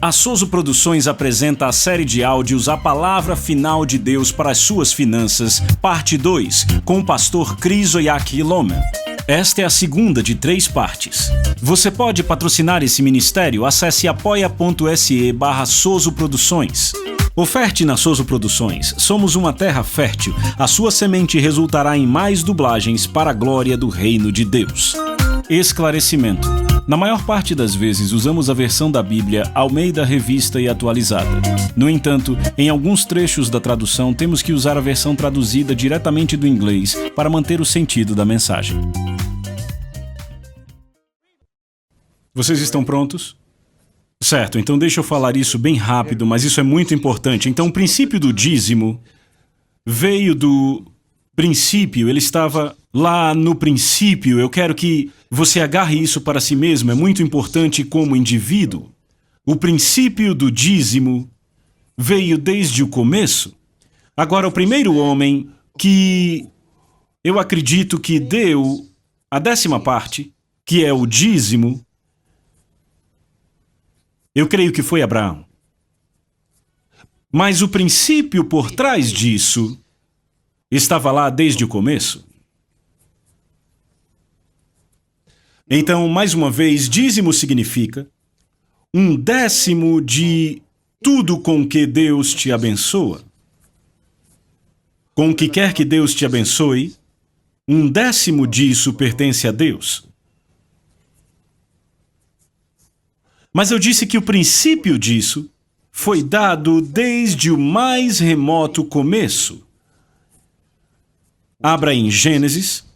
A Sozo Produções apresenta a série de áudios A Palavra Final de Deus para as Suas Finanças, parte 2, com o pastor Chris Oyaki Loman. Esta é a segunda de 3 partes. Você pode patrocinar esse ministério? Acesse apoia.se/Sozo Produções. Oferte na Sozo Produções. Somos uma terra fértil. A sua semente resultará em mais dublagens para a glória do reino de Deus. Esclarecimento. Na maior parte das vezes usamos a versão da Bíblia Almeida Revista e Atualizada. No entanto, em alguns trechos da tradução temos que usar a versão traduzida diretamente do inglês para manter o sentido da mensagem. Vocês estão prontos? Certo, então deixa eu falar isso bem rápido, mas isso é muito importante. Então, o princípio do dízimo veio do princípio, ele estava lá no princípio. Eu quero que você agarre isso para si mesmo, é muito importante como indivíduo. O princípio do dízimo veio desde o começo. Agora, o primeiro homem que eu acredito que deu a 10ª parte, que é o dízimo, eu creio que foi Abraão. Mas o princípio por trás disso estava lá desde o começo. Então, mais uma vez, dízimo significa 1/10 de tudo com que Deus te abençoa. Com o que quer que Deus te abençoe, 1/10 disso pertence a Deus. Mas eu disse que o princípio disso foi dado desde o mais remoto começo. Abra em Gênesis,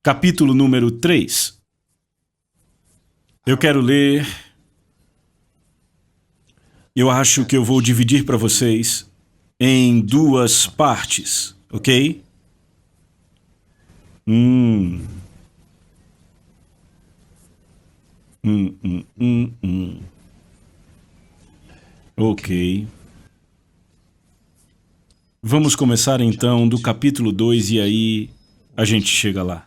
capítulo número 3. Eu quero ler. Eu acho que eu vou dividir para vocês em 2 partes, ok? Ok. Vamos começar então do capítulo 2 e aí a gente chega lá.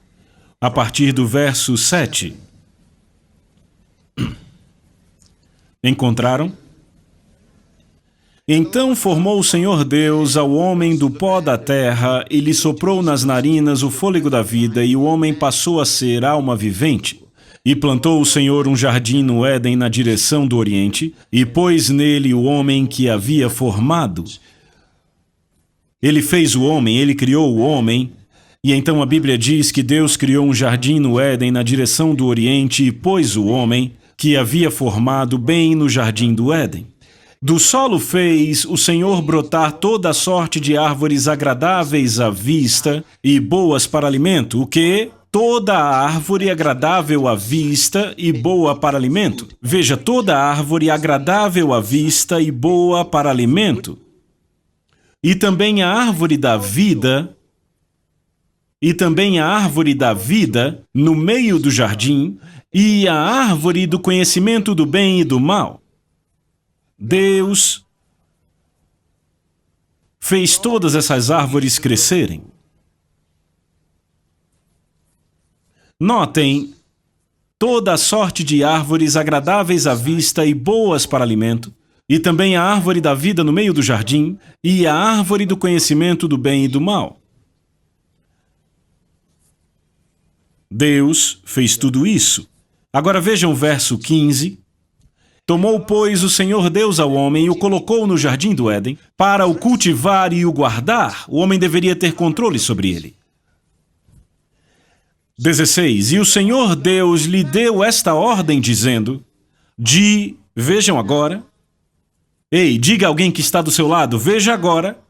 A partir do verso 7. Encontraram? Então formou o Senhor Deus ao homem do pó da terra e lhe soprou nas narinas o fôlego da vida, e o homem passou a ser alma vivente. E plantou o Senhor um jardim no Éden na direção do Oriente, e pôs nele o homem que havia formado. Ele fez o homem, ele criou o homem, e então a Bíblia diz que Deus criou um jardim no Éden na direção do Oriente e pôs o homem que havia formado bem no jardim do Éden. Do solo fez o Senhor brotar toda a sorte de árvores agradáveis à vista e boas para alimento, o que? Toda árvore agradável à vista e boa para alimento. Veja, toda árvore agradável à vista e boa para alimento. E também a árvore da vida, no meio do jardim, e a árvore do conhecimento do bem e do mal. Deus fez todas essas árvores crescerem. Notem, toda a sorte de árvores agradáveis à vista e boas para alimento, e também a árvore da vida no meio do jardim, e a árvore do conhecimento do bem e do mal. Deus fez tudo isso. Agora vejam o verso 15. Tomou, pois, o Senhor Deus ao homem e o colocou no jardim do Éden para o cultivar e o guardar. O homem deveria ter controle sobre ele. 16. E o Senhor Deus lhe deu esta ordem, dizendo, vejam agora. Ei, diga a alguém que está do seu lado, veja agora.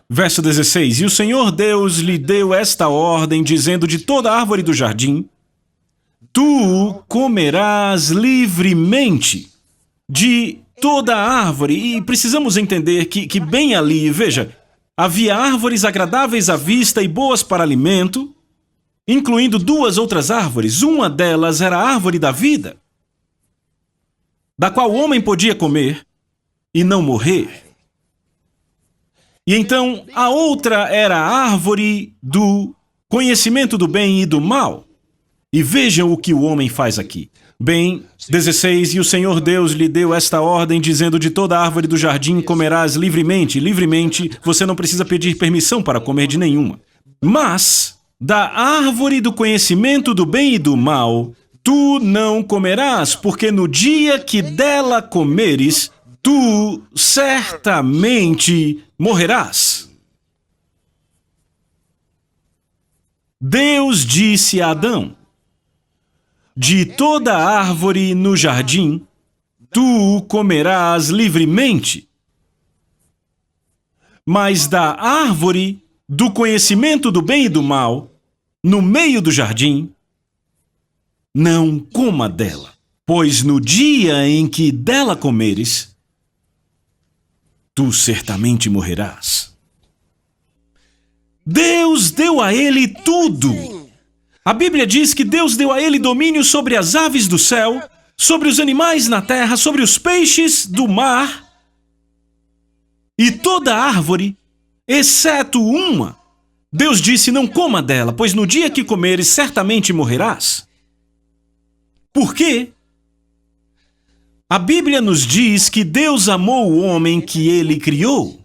Verso 16. E o Senhor Deus lhe deu esta ordem, dizendo, de toda árvore do jardim, tu comerás livremente de toda árvore. E precisamos entender que bem ali, veja, havia árvores agradáveis à vista e boas para alimento, incluindo 2 outras árvores. Uma delas era a árvore da vida, da qual o homem podia comer e não morrer. E então a outra era a árvore do conhecimento do bem e do mal. E vejam o que o homem faz aqui. Bem, 16, e o Senhor Deus lhe deu esta ordem, dizendo: de toda árvore do jardim comerás livremente. Livremente, você não precisa pedir permissão para comer de nenhuma. Mas da árvore do conhecimento do bem e do mal, tu não comerás, porque no dia que dela comeres, tu certamente morrerás. Deus disse a Adão: de toda árvore no jardim, tu comerás livremente. Mas da árvore do conhecimento do bem e do mal, no meio do jardim, não coma dela, pois no dia em que dela comeres, tu certamente morrerás. Deus deu a ele tudo. A Bíblia diz que Deus deu a ele domínio sobre as aves do céu, sobre os animais na terra, sobre os peixes do mar e toda árvore, exceto uma. Deus disse: não coma dela, pois no dia que comeres certamente morrerás. Por quê? A Bíblia nos diz que Deus amou o homem que ele criou.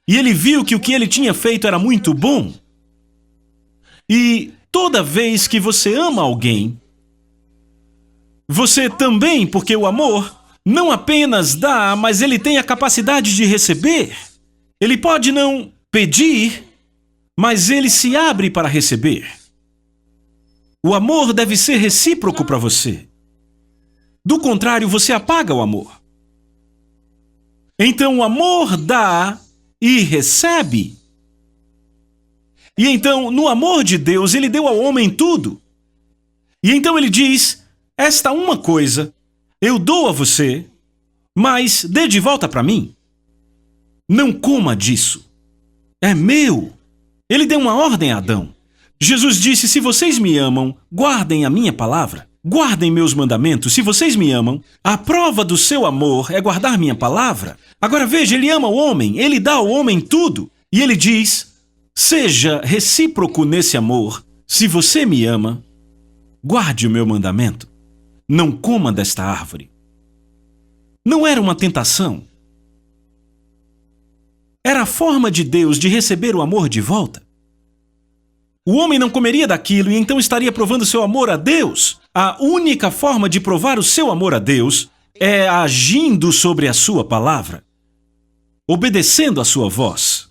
E ele viu que o que ele tinha feito era muito bom. E toda vez que você ama alguém, você também, porque o amor não apenas dá, mas ele tem a capacidade de receber. Ele pode não pedir, mas ele se abre para receber. O amor deve ser recíproco para você. Do contrário, você apaga o amor. Então o amor dá e recebe. E então, no amor de Deus, ele deu ao homem tudo. E então ele diz: esta uma coisa eu dou a você, mas dê de volta para mim. Não coma disso. É meu. Ele deu uma ordem a Adão. Jesus disse: se vocês me amam, guardem a minha palavra. Guardem meus mandamentos. Se vocês me amam, a prova do seu amor é guardar minha palavra. Agora veja, ele ama o homem, ele dá ao homem tudo. E ele diz: seja recíproco nesse amor. Se você me ama, guarde o meu mandamento. Não coma desta árvore. Não era uma tentação. Era a forma de Deus de receber o amor de volta. O homem não comeria daquilo e então estaria provando seu amor a Deus. A única forma de provar o seu amor a Deus é agindo sobre a sua palavra, obedecendo a sua voz.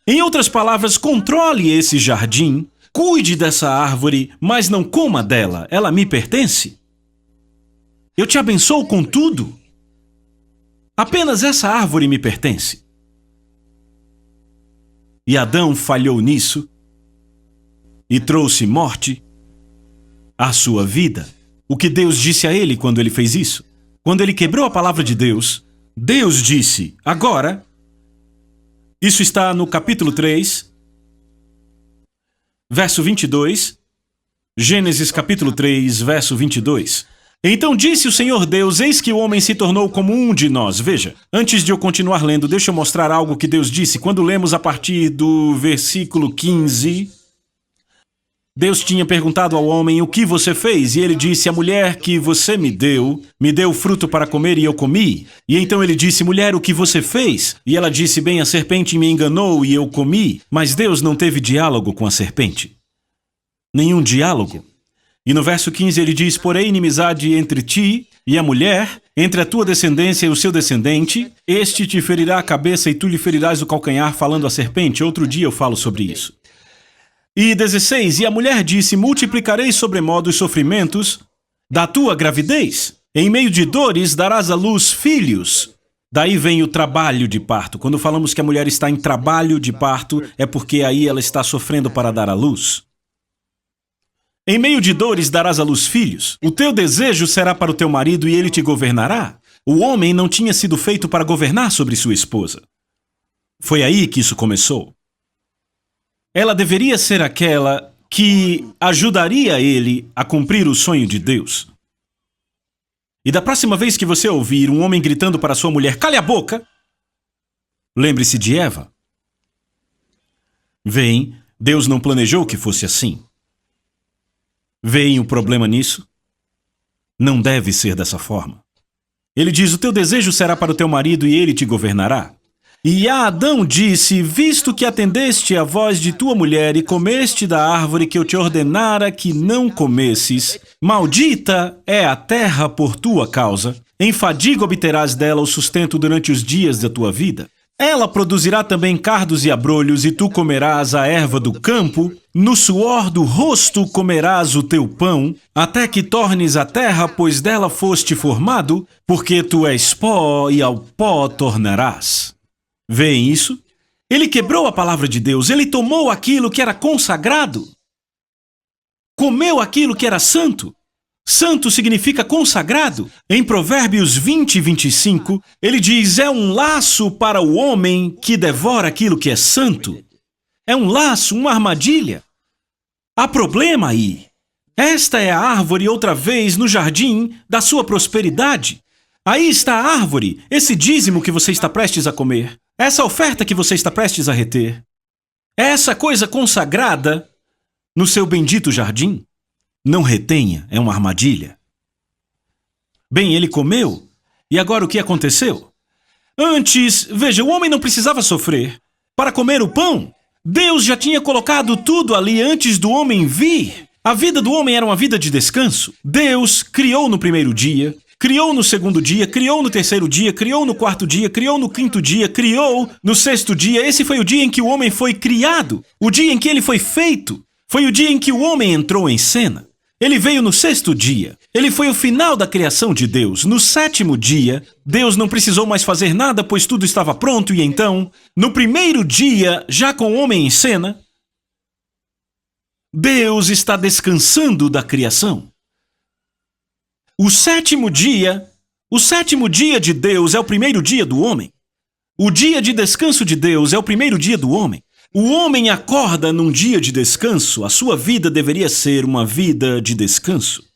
Em outras palavras, controle esse jardim, cuide dessa árvore, mas não coma dela, ela me pertence. Eu te abençoo com tudo. Apenas essa árvore me pertence. E Adão falhou nisso e trouxe morte à sua vida. O que Deus disse a ele quando ele fez isso? Quando ele quebrou a palavra de Deus, Deus disse: agora, isso está no capítulo 3, verso 22, Gênesis capítulo 3, verso 22. Então disse o Senhor Deus: eis que o homem se tornou como um de nós. Veja, antes de eu continuar lendo, deixa eu mostrar algo que Deus disse. Quando lemos a partir do versículo 15, Deus tinha perguntado ao homem: o que você fez? E ele disse: a mulher que você me deu fruto para comer e eu comi. E então ele disse: mulher, o que você fez? E ela disse: bem, a serpente me enganou e eu comi. Mas Deus não teve diálogo com a serpente. Nenhum diálogo. E no verso 15 ele diz: porém, inimizade entre ti e a mulher, entre a tua descendência e o seu descendente, este te ferirá a cabeça e tu lhe ferirás o calcanhar, falando à serpente. Outro dia eu falo sobre isso. E 16, e a mulher disse: multiplicarei sobremodo os sofrimentos da tua gravidez. Em meio de dores darás à luz filhos. Daí vem o trabalho de parto. Quando falamos que a mulher está em trabalho de parto, é porque aí ela está sofrendo para dar à luz. Em meio de dores darás à luz filhos. O teu desejo será para o teu marido e ele te governará. O homem não tinha sido feito para governar sobre sua esposa. Foi aí que isso começou. Ela deveria ser aquela que ajudaria ele a cumprir o sonho de Deus. E da próxima vez que você ouvir um homem gritando para sua mulher: cale a boca, lembre-se de Eva. Vem, Deus não planejou que fosse assim. Veem o problema nisso? Não deve ser dessa forma. Ele diz: o teu desejo será para o teu marido e ele te governará. E a Adão disse: visto que atendeste à voz de tua mulher e comeste da árvore que eu te ordenara que não comesses, maldita é a terra por tua causa. Em fadiga obterás dela o sustento durante os dias da tua vida. Ela produzirá também cardos e abrolhos, e tu comerás a erva do campo. No suor do rosto comerás o teu pão, até que tornes a terra, pois dela foste formado, porque tu és pó e ao pó tornarás. Veem isso? Ele quebrou a palavra de Deus, ele tomou aquilo que era consagrado, comeu aquilo que era santo. Santo significa consagrado. Em Provérbios 20 e 25, ele diz: é um laço para o homem que devora aquilo que é santo. É um laço, uma armadilha. Há problema aí. Esta é a árvore, outra vez, no jardim da sua prosperidade. Aí está a árvore, esse dízimo que você está prestes a comer. Essa oferta que você está prestes a reter. Essa coisa consagrada no seu bendito jardim. Não retenha, é uma armadilha. Bem, ele comeu. E agora o que aconteceu? Antes, veja, o homem não precisava sofrer para comer o pão. Deus já tinha colocado tudo ali antes do homem vir. A vida do homem era uma vida de descanso. Deus criou no primeiro dia, criou no segundo dia, criou no terceiro dia, criou no quarto dia, criou no quinto dia, criou no sexto dia. Esse foi o dia em que o homem foi criado, o dia em que ele foi feito. Foi o dia em que o homem entrou em cena. Ele veio no sexto dia. Ele foi o final da criação de Deus. No sétimo dia, Deus não precisou mais fazer nada, pois tudo estava pronto. E então, no primeiro dia, já com o homem em cena, Deus está descansando da criação. O sétimo dia de Deus é o primeiro dia do homem. O dia de descanso de Deus é o primeiro dia do homem. O homem acorda num dia de descanso, a sua vida deveria ser uma vida de descanso.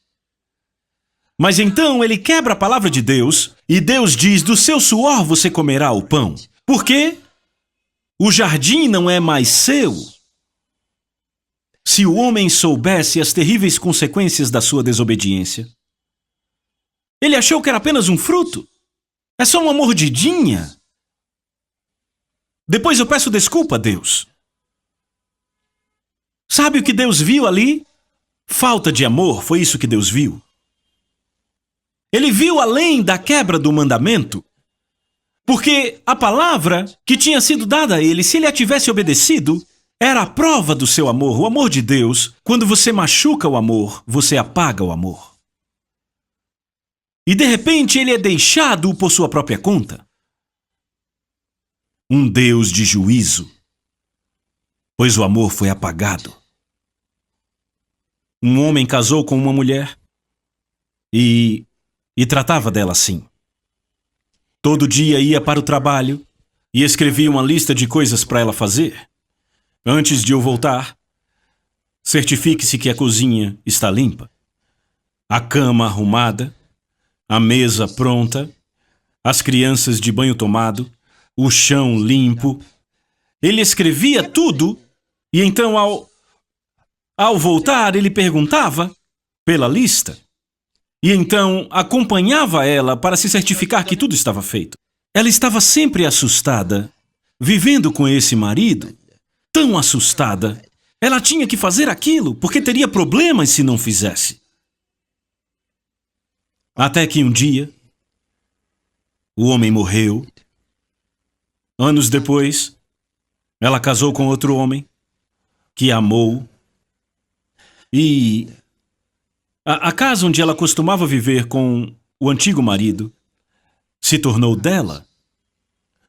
Mas então ele quebra a palavra de Deus e Deus diz: do seu suor você comerá o pão. Por quê? O jardim não é mais seu. Se o homem soubesse as terríveis consequências da sua desobediência, ele achou que era apenas um fruto. É só uma mordidinha. Depois eu peço desculpa a Deus. Sabe o que Deus viu ali? Falta de amor, foi isso que Deus viu. Ele viu além da quebra do mandamento, porque a palavra que tinha sido dada a ele, se ele a tivesse obedecido, era a prova do seu amor, o amor de Deus. Quando você machuca o amor, você apaga o amor. E de repente ele é deixado por sua própria conta. Um Deus de juízo, pois o amor foi apagado. Um homem casou com uma mulher e tratava dela assim. Todo dia ia para o trabalho e escrevia uma lista de coisas para ela fazer. Antes de eu voltar, certifique-se que a cozinha está limpa, a cama arrumada, a mesa pronta, as crianças de banho tomado, o chão limpo. Ele escrevia tudo e então ao voltar ele perguntava pela lista e então acompanhava ela para se certificar que tudo estava feito. Ela estava sempre assustada, vivendo com esse marido, tão assustada. Ela tinha que fazer aquilo porque teria problemas se não fizesse. Até que um dia, o homem morreu. Anos depois, ela casou com outro homem que a amou. E a casa onde ela costumava viver com o antigo marido se tornou dela.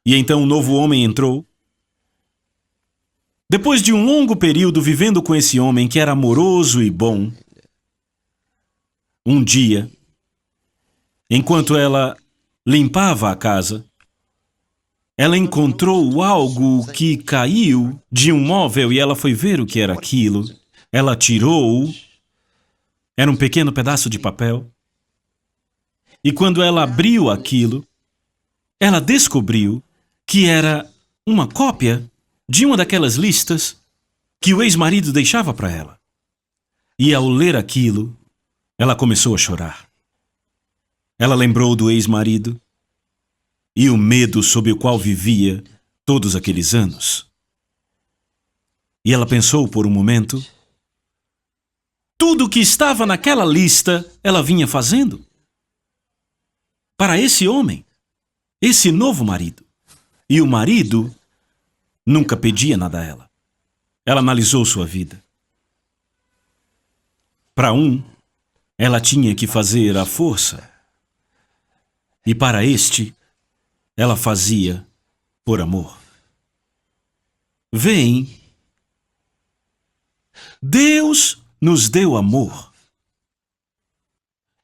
E então um novo homem entrou. Depois de um longo período vivendo com esse homem que era amoroso e bom, um dia, enquanto ela limpava a casa, ela encontrou algo que caiu de um móvel e ela foi ver o que era aquilo. Ela tirou, era um pequeno pedaço de papel. E quando ela abriu aquilo, ela descobriu que era uma cópia de uma daquelas listas que o ex-marido deixava para ela. E ao ler aquilo, ela começou a chorar. Ela lembrou do ex-marido e o medo sob o qual vivia todos aqueles anos. E ela pensou por um momento, tudo o que estava naquela lista ela vinha fazendo para esse homem, esse novo marido. E o marido nunca pedia nada a ela. Ela analisou sua vida. Para um, ela tinha que fazer à força. E para este, ela fazia por amor. Veem, Deus nos deu amor.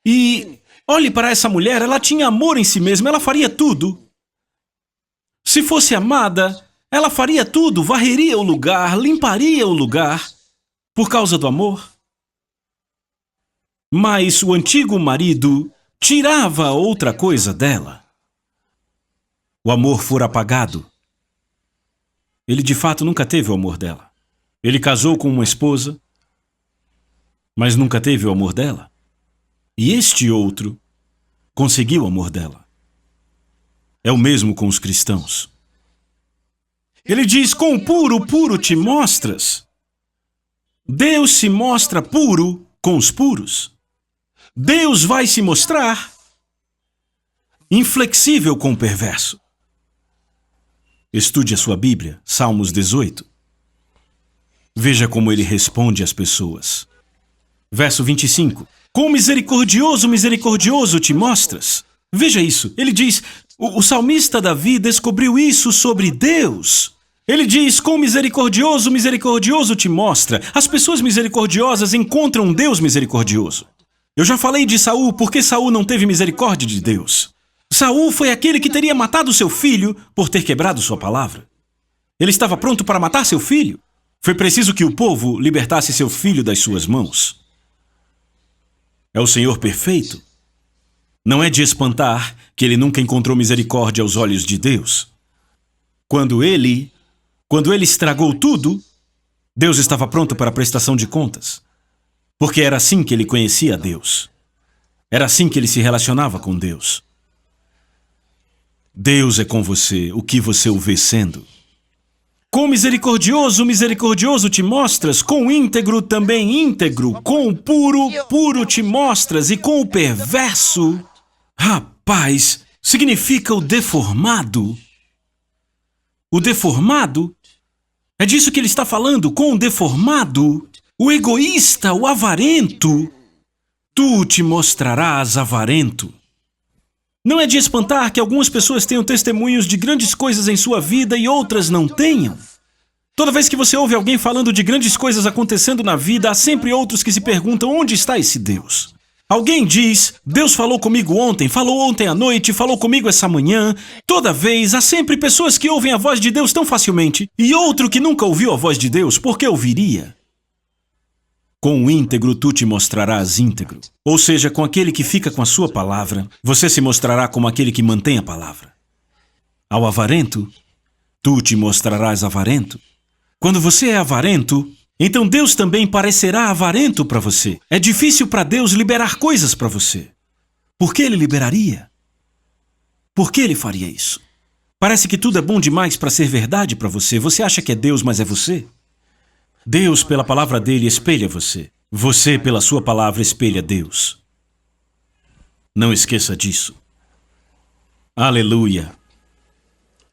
E olhe para essa mulher, ela tinha amor em si mesma, ela faria tudo. Se fosse amada, ela faria tudo, varreria o lugar, limparia o lugar, por causa do amor. Mas o antigo marido tirava outra coisa dela. O amor fora apagado. Ele de fato nunca teve o amor dela. Ele casou com uma esposa, mas nunca teve o amor dela. E este outro conseguiu o amor dela. É o mesmo com os cristãos. Ele diz, com o puro, puro te mostras. Deus se mostra puro com os puros. Deus vai se mostrar inflexível com o perverso. Estude a sua Bíblia, Salmos 18. Veja como ele responde às pessoas. Verso 25. Quão misericordioso, misericordioso te mostras. Veja isso. Ele diz, o salmista Davi descobriu isso sobre Deus. Ele diz, quão misericordioso, misericordioso te mostra. As pessoas misericordiosas encontram um Deus misericordioso. Eu já falei de Saul, porque Saul não teve misericórdia de Deus. Saul foi aquele que teria matado seu filho por ter quebrado sua palavra. Ele estava pronto para matar seu filho. Foi preciso que o povo libertasse seu filho das suas mãos. É o Senhor perfeito. Não é de espantar que ele nunca encontrou misericórdia aos olhos de Deus. Quando ele estragou tudo, Deus estava pronto para a prestação de contas. Porque era assim que ele conhecia a Deus. Era assim que ele se relacionava com Deus. Deus é com você, o que você o vê sendo. Com misericordioso, misericordioso te mostras, com íntegro também íntegro, com o puro, puro te mostras, e com o perverso, rapaz, significa o deformado. O deformado, é disso que ele está falando, com o deformado, o egoísta, o avarento, tu te mostrarás avarento. Não é de espantar que algumas pessoas tenham testemunhos de grandes coisas em sua vida e outras não tenham. Toda vez que você ouve alguém falando de grandes coisas acontecendo na vida, há sempre outros que se perguntam onde está esse Deus. Alguém diz, Deus falou comigo ontem, falou ontem à noite, falou comigo essa manhã. Toda vez, há sempre pessoas que ouvem a voz de Deus tão facilmente e outro que nunca ouviu a voz de Deus, porque ouviria? Com o íntegro tu te mostrarás íntegro. Ou seja, com aquele que fica com a sua palavra, você se mostrará como aquele que mantém a palavra. Ao avarento, tu te mostrarás avarento. Quando você é avarento, então Deus também parecerá avarento para você. É difícil para Deus liberar coisas para você. Por que Ele liberaria? Por que Ele faria isso? Parece que tudo é bom demais para ser verdade para você. Você acha que é Deus, mas é você? Deus, pela palavra dele, espelha você. Você, pela sua palavra, espelha Deus. Não esqueça disso. Aleluia.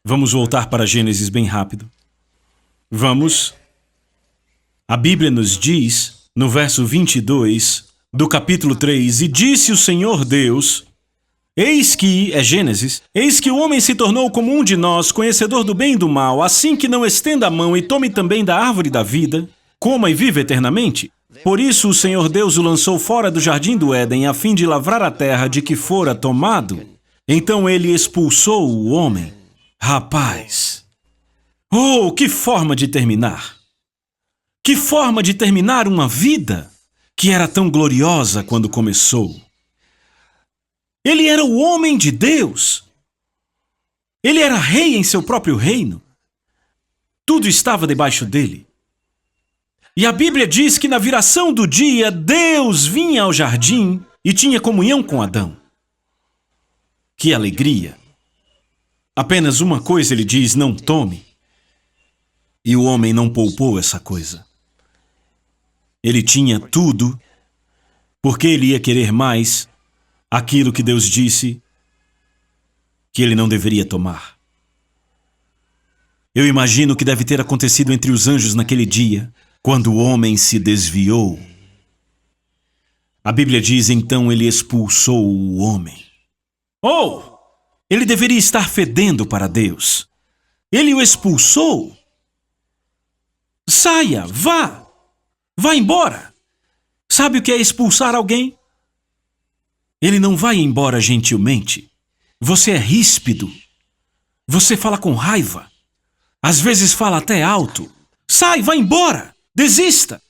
Vamos voltar para Gênesis bem rápido. Vamos. A Bíblia nos diz, no verso 22 do capítulo 3, e disse o Senhor Deus, eis que, é Gênesis, eis que o homem se tornou como um de nós, conhecedor do bem e do mal, assim que não estenda a mão e tome também da árvore da vida, coma e viva eternamente. Por isso o Senhor Deus o lançou fora do jardim do Éden, a fim de lavrar a terra de que fora tomado. Então ele expulsou o homem. Rapaz! Oh, que forma de terminar! Que forma de terminar uma vida que era tão gloriosa quando começou. Ele era o homem de Deus. Ele era rei em seu próprio reino. Tudo estava debaixo dele. E a Bíblia diz que na viração do dia, Deus vinha ao jardim e tinha comunhão com Adão. Que alegria! Apenas uma coisa ele diz, não tome. E o homem não poupou essa coisa. Ele tinha tudo, porque ele ia querer mais aquilo que Deus disse que ele não deveria tomar. Eu imagino o que deve ter acontecido entre os anjos naquele dia, quando o homem se desviou. A Bíblia diz, então ele expulsou o homem. Oh! Ele deveria estar fedendo para Deus. Ele o expulsou. Saia, vá. Vá embora. Sabe o que é expulsar alguém? Ele não vai embora gentilmente. Você é ríspido. Você fala com raiva. Às vezes fala até alto. Sai, vá embora. Desista.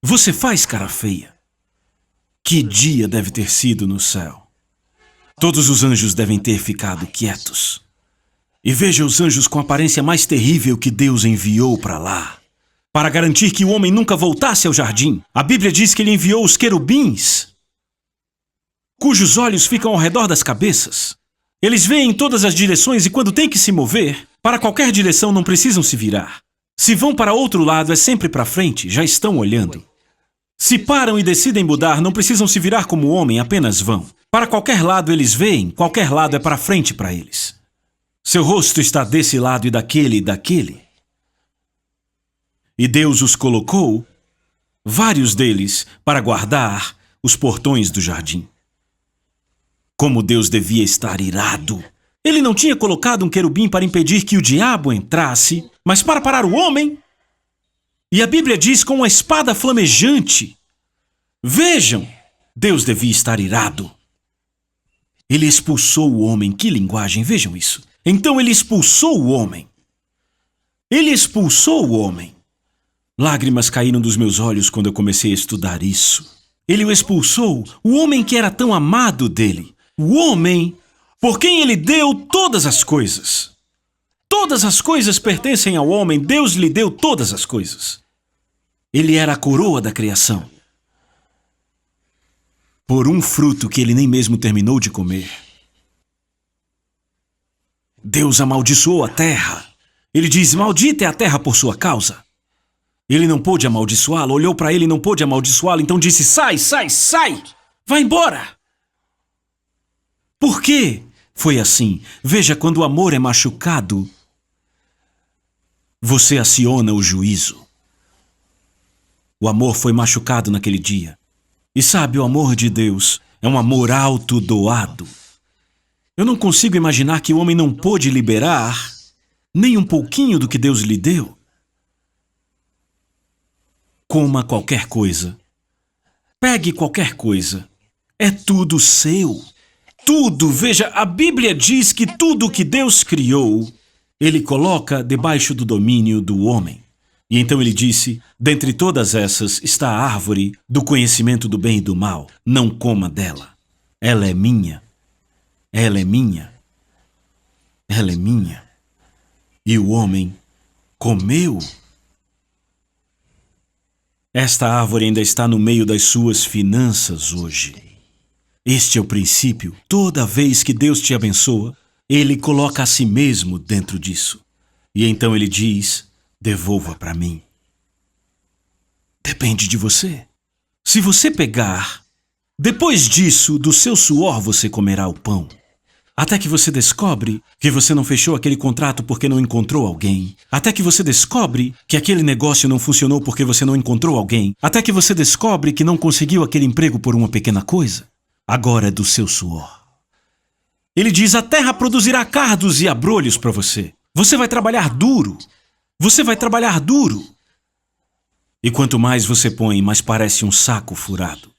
Você faz cara feia. Que dia deve ter sido no céu. Todos os anjos devem ter ficado quietos. E veja os anjos com a aparência mais terrível que Deus enviou para lá. Para garantir que o homem nunca voltasse ao jardim, a Bíblia diz que ele enviou os querubins, cujos olhos ficam ao redor das cabeças. Eles veem em todas as direções e quando tem que se mover, para qualquer direção não precisam se virar. Se vão para outro lado, é sempre para frente, já estão olhando. Se param e decidem mudar, não precisam se virar como homem, apenas vão. Para qualquer lado eles veem, qualquer lado é para frente para eles. Seu rosto está desse lado e daquele. E Deus os colocou, vários deles, para guardar os portões do jardim. Como Deus devia estar irado. Ele não tinha colocado um querubim para impedir que o diabo entrasse, mas para parar o homem. E a Bíblia diz com uma espada flamejante. Vejam, Deus devia estar irado. Ele expulsou o homem. Que linguagem, vejam isso. Então ele expulsou o homem. Ele expulsou o homem. Lágrimas caíram dos meus olhos quando eu comecei a estudar isso. Ele o expulsou, o homem que era tão amado dele. O homem por quem ele deu todas as coisas. Todas as coisas pertencem ao homem, Deus lhe deu todas as coisas. Ele era a coroa da criação. Por um fruto que ele nem mesmo terminou de comer. Deus amaldiçoou a terra. Ele diz, maldita é a terra por sua causa. Ele não pôde amaldiçoá-la, olhou para ele e não pôde amaldiçoá-la, então disse, sai, sai, sai, vai embora. Por quê? Foi assim. Veja, quando o amor é machucado, você aciona o juízo. O amor foi machucado naquele dia. E sabe, o amor de Deus é um amor autodoado. Eu não consigo imaginar que o homem não pôde liberar nem um pouquinho do que Deus lhe deu. Coma qualquer coisa. Pegue qualquer coisa. É tudo seu. Tudo, veja, a Bíblia diz que tudo que Deus criou, Ele coloca debaixo do domínio do homem. E então ele disse, dentre todas essas está a árvore do conhecimento do bem e do mal. Não coma dela. Ela é minha. Ela é minha. Ela é minha. E o homem comeu. Esta árvore ainda está no meio das suas finanças hoje. Este é o princípio. Toda vez que Deus te abençoa, Ele coloca a si mesmo dentro disso. E então Ele diz, devolva para mim. Depende de você. Se você pegar, depois disso, do seu suor você comerá o pão. Até que você descobre que você não fechou aquele contrato porque não encontrou alguém. Até que você descobre que aquele negócio não funcionou porque você não encontrou alguém. Até que você descobre que não conseguiu aquele emprego por uma pequena coisa. Agora é do seu suor. Ele diz, a terra produzirá cardos e abrolhos para você. Você vai trabalhar duro. Você vai trabalhar duro. E quanto mais você põe, mais parece um saco furado.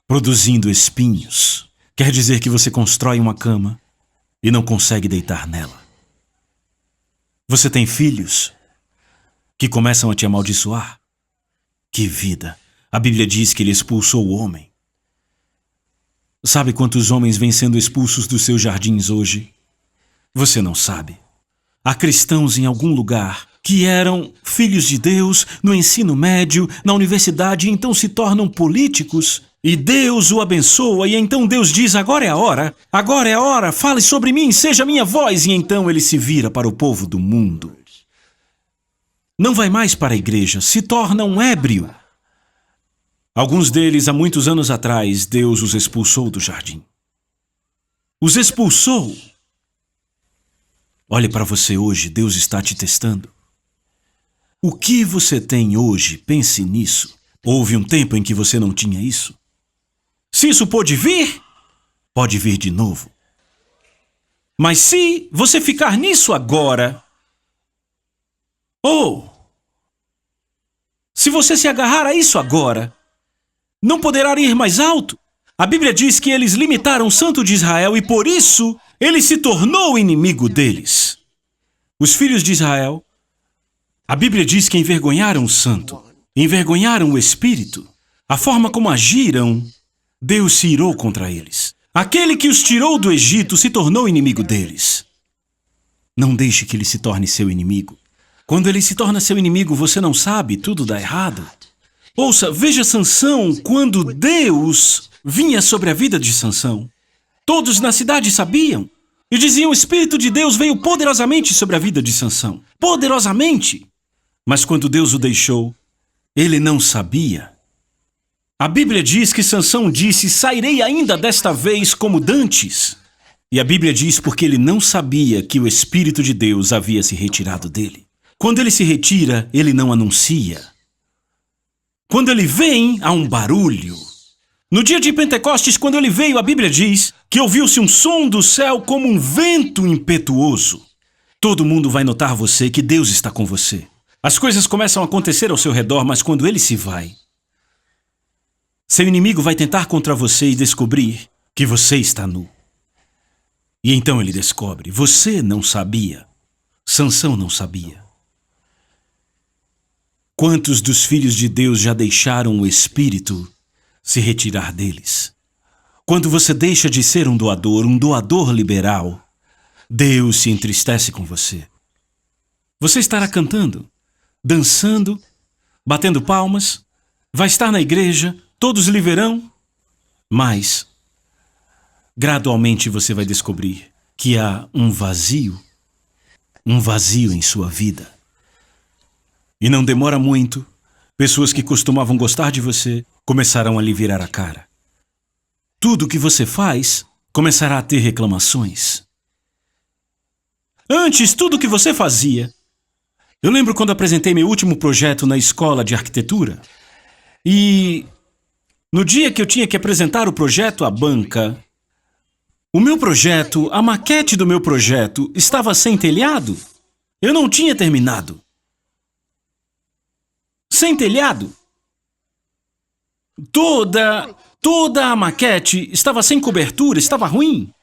Produzindo espinhos. Quer dizer que você constrói uma cama e não consegue deitar nela. Você tem filhos que começam a te amaldiçoar. Que vida! A Bíblia diz que ele expulsou o homem. Sabe quantos homens vêm sendo expulsos dos seus jardins hoje? Você não sabe. Há cristãos em algum lugar que eram filhos de Deus no ensino médio, na universidade, e então se tornam políticos. E Deus o abençoa, e então Deus diz, agora é a hora, fale sobre mim, seja minha voz. E então ele se vira para o povo do mundo. Não vai mais para a igreja, se torna um ébrio. Alguns deles, há muitos anos atrás, Deus os expulsou do jardim. Os expulsou. Olhe para você hoje, Deus está te testando. O que você tem hoje? Pense nisso. Houve um tempo em que você não tinha isso. Se isso pode vir de novo. Mas se você ficar nisso agora, ou se você se agarrar a isso agora, não poderá ir mais alto. A Bíblia diz que eles limitaram o Santo de Israel e por isso ele se tornou inimigo deles. Os filhos de Israel, a Bíblia diz que envergonharam o Santo, envergonharam o Espírito. A forma como agiram, Deus se irou contra eles. Aquele que os tirou do Egito se tornou inimigo deles. Não deixe que ele se torne seu inimigo. Quando ele se torna seu inimigo, você não sabe, tudo dá errado. Ouça, veja Sansão quando Deus vinha sobre a vida de Sansão. Todos na cidade sabiam e diziam, o Espírito de Deus veio poderosamente sobre a vida de Sansão. Poderosamente! Mas quando Deus o deixou, ele não sabia. A Bíblia diz que Sansão disse, sairei ainda desta vez como dantes. E a Bíblia diz porque ele não sabia que o Espírito de Deus havia se retirado dele. Quando ele se retira, ele não anuncia. Quando ele vem, há um barulho. No dia de Pentecostes, quando ele veio, a Bíblia diz que ouviu-se um som do céu como um vento impetuoso. Todo mundo vai notar você, que Deus está com você. As coisas começam a acontecer ao seu redor, mas quando ele se vai, seu inimigo vai tentar contra você e descobrir que você está nu. E então ele descobre, você não sabia. Sansão não sabia. Quantos dos filhos de Deus já deixaram o Espírito se retirar deles? Quando você deixa de ser um doador liberal, Deus se entristece com você. Você estará cantando, dançando, batendo palmas, vai estar na igreja, todos lhe verão, mas gradualmente você vai descobrir que há um vazio em sua vida. E não demora muito, pessoas que costumavam gostar de você começarão a lhe virar a cara. Tudo que você faz começará a ter reclamações. Antes, tudo que você fazia. Eu lembro quando apresentei meu último projeto na escola de arquitetura. E no dia que eu tinha que apresentar o projeto à banca, o meu projeto, a maquete do meu projeto, estava sem telhado. Eu não tinha terminado. Sem telhado. Toda a maquete estava sem cobertura, estava ruim.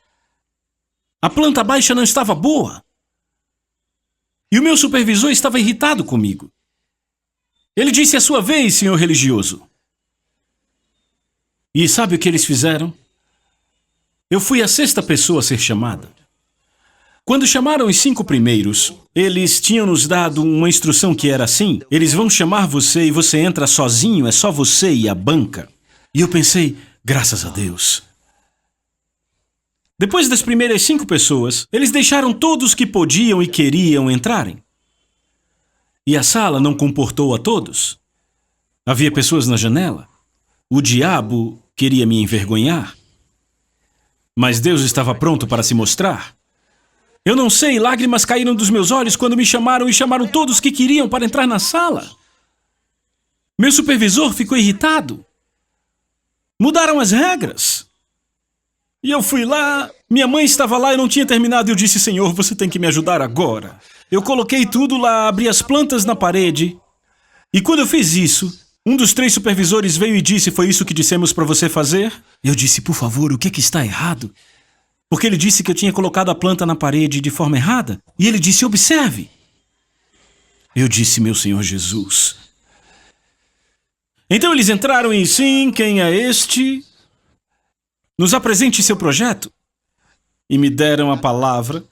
A planta baixa não estava boa. E o meu supervisor estava irritado comigo. Ele disse, a sua vez, senhor religioso. E sabe o que eles fizeram? Eu fui a 6ª pessoa a ser chamada. Quando chamaram os 5 primeiros, eles tinham nos dado uma instrução que era assim, eles vão chamar você e você entra sozinho, é só você e a banca. E eu pensei, graças a Deus. Depois das primeiras 5 pessoas, eles deixaram todos que podiam e queriam entrarem. E a sala não comportou a todos. Havia pessoas na janela. O diabo queria me envergonhar. Mas Deus estava pronto para se mostrar. Eu não sei, lágrimas caíram dos meus olhos quando me chamaram e chamaram todos que queriam para entrar na sala. Meu supervisor ficou irritado. Mudaram as regras. E eu fui lá, minha mãe estava lá e não tinha terminado. E eu disse, Senhor, você tem que me ajudar agora. Eu coloquei tudo lá, abri as plantas na parede. E quando eu fiz isso, um dos 3 supervisores veio e disse, foi isso que dissemos para você fazer? Eu disse, por favor, o que está errado? Porque ele disse que eu tinha colocado a planta na parede de forma errada. E ele disse, observe. Eu disse, meu Senhor Jesus. Então eles entraram e, sim, quem é este? Nos apresente seu projeto. E me deram a palavra.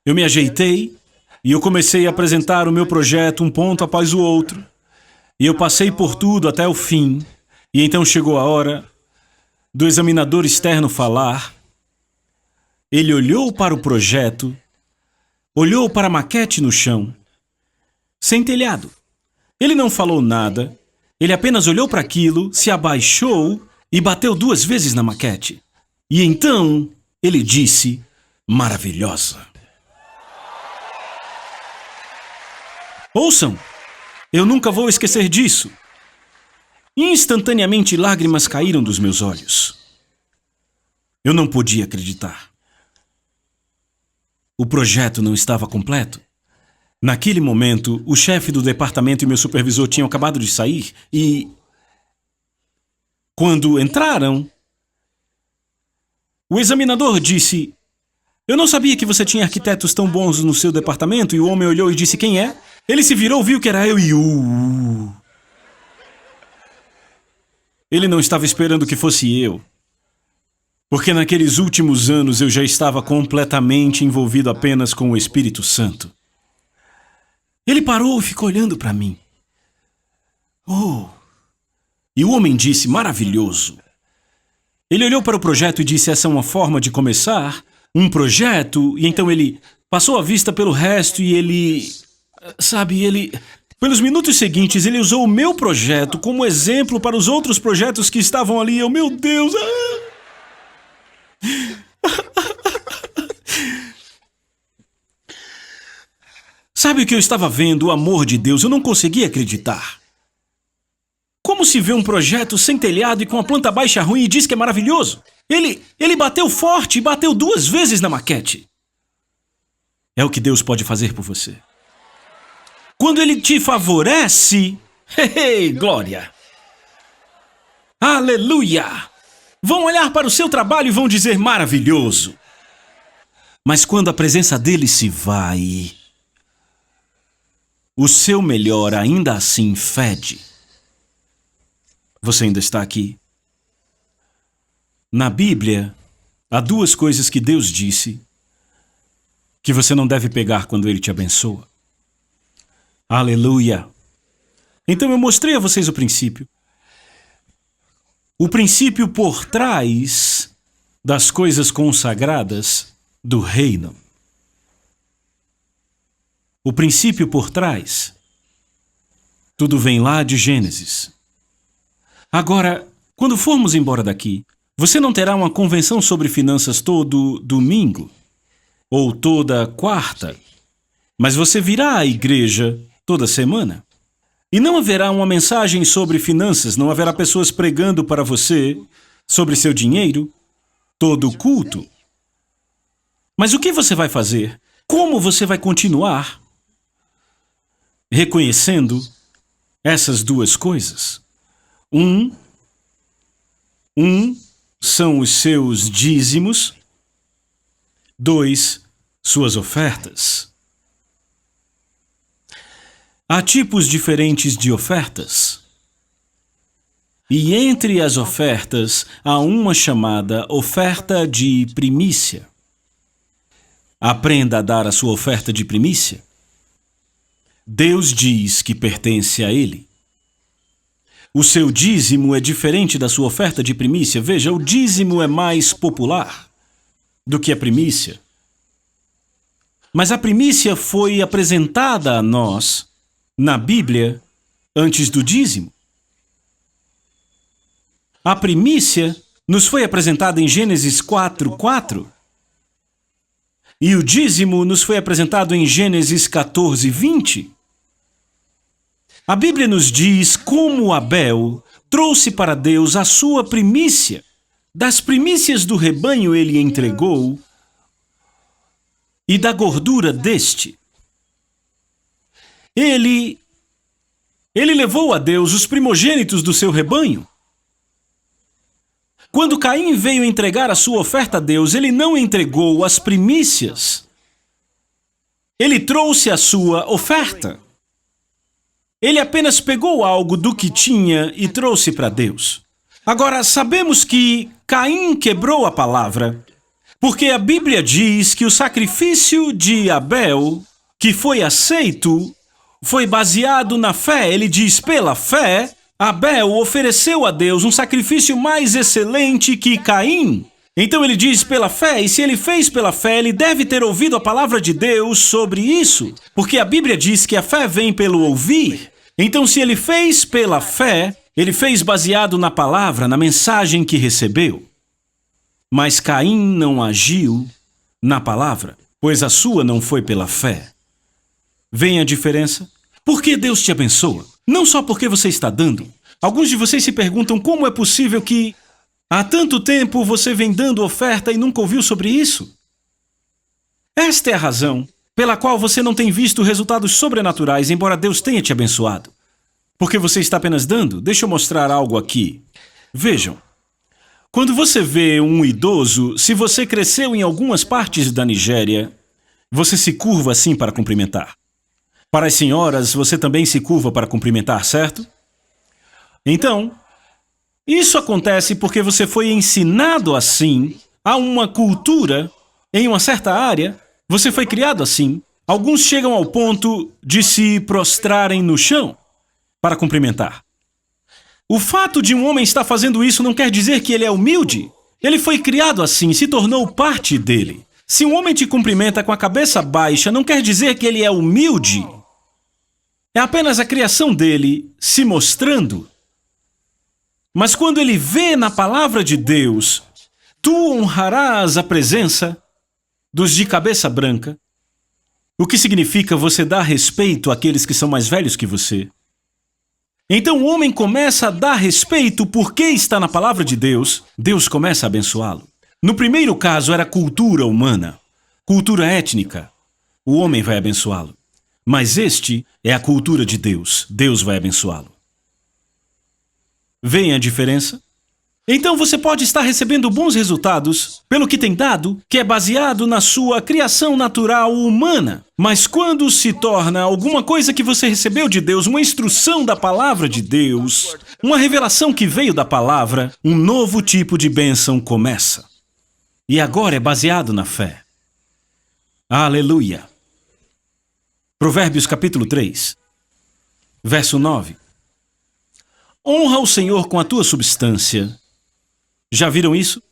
Eu me ajeitei. E eu comecei a apresentar o meu projeto um ponto após o outro. E eu passei por tudo até o fim. E então chegou a hora do examinador externo falar. Ele olhou para o projeto, olhou para a maquete no chão, sem telhado. Ele não falou nada, ele apenas olhou para aquilo, se abaixou e bateu 2 vezes na maquete. E então ele disse, maravilhosa. Ouçam, eu nunca vou esquecer disso. Instantaneamente lágrimas caíram dos meus olhos. Eu não podia acreditar. O projeto não estava completo. Naquele momento, o chefe do departamento e meu supervisor tinham acabado de sair e... Quando entraram, o examinador disse, eu não sabia que você tinha arquitetos tão bons no seu departamento, e o homem olhou e disse, quem é? Ele se virou, viu que era eu e... Ele não estava esperando que fosse eu. Porque naqueles últimos anos eu já estava completamente envolvido apenas com o Espírito Santo. Ele parou e ficou olhando para mim. Oh! E o homem disse, maravilhoso. Ele olhou para o projeto e disse, essa é uma forma de começar um projeto. E então ele passou a vista pelo resto e ele... Pelos minutos seguintes, ele usou o meu projeto como exemplo para os outros projetos que estavam ali. Eu, meu Deus... Sabe o que eu estava vendo? O amor de Deus. Eu não conseguia acreditar. Como se vê um projeto sem telhado e com a planta baixa ruim e diz que é maravilhoso? Ele bateu forte e bateu 2 vezes na maquete. É o que Deus pode fazer por você. Quando Ele te favorece... glória! Aleluia! Vão olhar para o seu trabalho e vão dizer maravilhoso. Mas quando a presença dele se vai, o seu melhor ainda assim fede. Você ainda está aqui? Na Bíblia, há 2 coisas que Deus disse que você não deve pegar quando Ele te abençoa. Aleluia! Então eu mostrei a vocês o princípio. O princípio por trás das coisas consagradas do reino. O princípio por trás. Tudo vem lá de Gênesis. Agora, quando formos embora daqui, você não terá uma convenção sobre finanças todo domingo ou toda quarta, mas você virá à igreja toda semana. E não haverá uma mensagem sobre finanças, não haverá pessoas pregando para você sobre seu dinheiro, todo o culto. Mas o que você vai fazer? Como você vai continuar reconhecendo essas 2 coisas? Um são os seus dízimos, 2, suas ofertas. Há tipos diferentes de ofertas. E entre as ofertas, há uma chamada oferta de primícia. Aprenda a dar a sua oferta de primícia. Deus diz que pertence a Ele. O seu dízimo é diferente da sua oferta de primícia. Veja, o dízimo é mais popular do que a primícia. Mas a primícia foi apresentada a nós na Bíblia antes do dízimo. A primícia nos foi apresentada em Gênesis 4:4. E o dízimo nos foi apresentado em Gênesis 14:20. A Bíblia nos diz como Abel trouxe para Deus a sua primícia. Das primícias do rebanho ele entregou e da gordura deste. Ele levou a Deus os primogênitos do seu rebanho. Quando Caim veio entregar a sua oferta a Deus, ele não entregou as primícias. Ele trouxe a sua oferta. Ele apenas pegou algo do que tinha e trouxe para Deus. Agora, sabemos que Caim quebrou a palavra, porque a Bíblia diz que o sacrifício de Abel que foi aceito foi baseado na fé. Ele diz, pela fé, Abel ofereceu a Deus um sacrifício mais excelente que Caim. Então ele diz pela fé, e se ele fez pela fé, ele deve ter ouvido a palavra de Deus sobre isso, porque a Bíblia diz que a fé vem pelo ouvir. Então se ele fez pela fé, ele fez baseado na palavra, na mensagem que recebeu. Mas Caim não agiu na palavra, pois a sua não foi pela fé. Vem a diferença? Por que Deus te abençoa? Não só porque você está dando. Alguns de vocês se perguntam como é possível que há tanto tempo você vem dando oferta e nunca ouviu sobre isso. Esta é a razão pela qual você não tem visto resultados sobrenaturais, embora Deus tenha te abençoado. Porque você está apenas dando. Deixa eu mostrar algo aqui. Vejam. Quando você vê um idoso, se você cresceu em algumas partes da Nigéria, você se curva assim para cumprimentar. Para as senhoras, você também se curva para cumprimentar, certo? Então, isso acontece porque você foi ensinado assim, há uma cultura, em uma certa área, você foi criado assim. Alguns chegam ao ponto de se prostrarem no chão para cumprimentar. O fato de um homem estar fazendo isso não quer dizer que ele é humilde. Ele foi criado assim, se tornou parte dele. Se um homem te cumprimenta com a cabeça baixa, não quer dizer que ele é humilde. É apenas a criação dele se mostrando. Mas quando ele vê na palavra de Deus, tu honrarás a presença dos de cabeça branca, o que significa você dar respeito àqueles que são mais velhos que você. Então o homem começa a dar respeito porque está na palavra de Deus, Deus começa a abençoá-lo. No primeiro caso era cultura humana, cultura étnica, o homem vai abençoá-lo. Mas este é a cultura de Deus, Deus vai abençoá-lo. Vem a diferença? Então você pode estar recebendo bons resultados pelo que tem dado, que é baseado na sua criação natural humana. Mas quando se torna alguma coisa que você recebeu de Deus, uma instrução da palavra de Deus, uma revelação que veio da palavra, um novo tipo de bênção começa. E agora é baseado na fé. Aleluia! Provérbios capítulo 3, verso 9. Honra o Senhor com a tua substância. Já viram isso?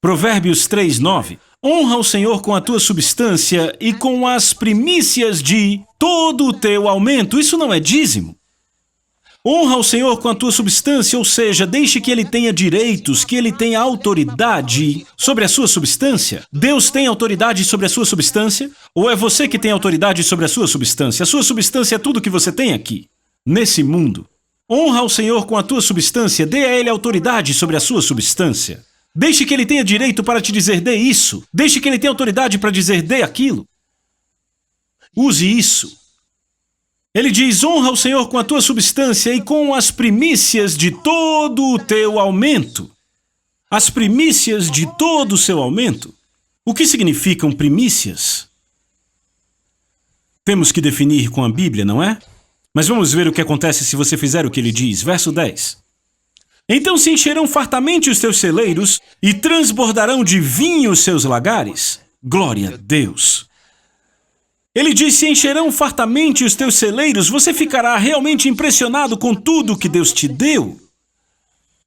Provérbios 3, 9. Honra o Senhor com a tua substância e com as primícias de todo o teu aumento. Isso não é dízimo. Honra o Senhor com a tua substância, ou seja, deixe que Ele tenha direitos, que Ele tenha autoridade sobre a sua substância. Deus tem autoridade sobre a sua substância? Ou é você que tem autoridade sobre a sua substância? A sua substância é tudo que você tem aqui, nesse mundo. Honra o Senhor com a tua substância, dê a Ele autoridade sobre a sua substância. Deixe que Ele tenha direito para te dizer dê isso. Deixe que Ele tenha autoridade para dizer dê aquilo. Use isso. Ele diz, honra o Senhor com a tua substância e com as primícias de todo o teu aumento. As primícias de todo o seu aumento. O que significam primícias? Temos que definir com a Bíblia, não é? Mas vamos ver o que acontece se você fizer o que ele diz. Verso 10. Então se encherão fartamente os teus celeiros e transbordarão de vinho os seus lagares. Glória a Deus. Ele diz, se encherão fartamente os teus celeiros, você ficará realmente impressionado com tudo que Deus te deu.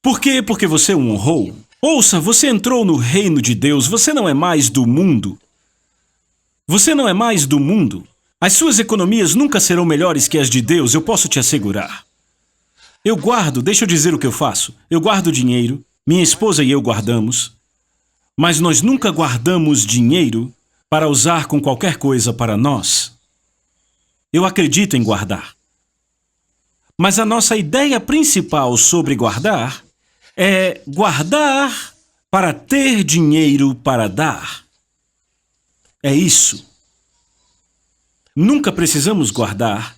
Por quê? Porque você o honrou. Ouça, você entrou no reino de Deus, você não é mais do mundo. Você não é mais do mundo. As suas economias nunca serão melhores que as de Deus, eu posso te assegurar. Eu guardo, deixa eu dizer o que eu faço. Eu guardo dinheiro, minha esposa e eu guardamos, mas nós nunca guardamos dinheiro para usar com qualquer coisa para nós. Eu acredito em guardar. Mas a nossa ideia principal sobre guardar é guardar para ter dinheiro para dar. É isso. Nunca precisamos guardar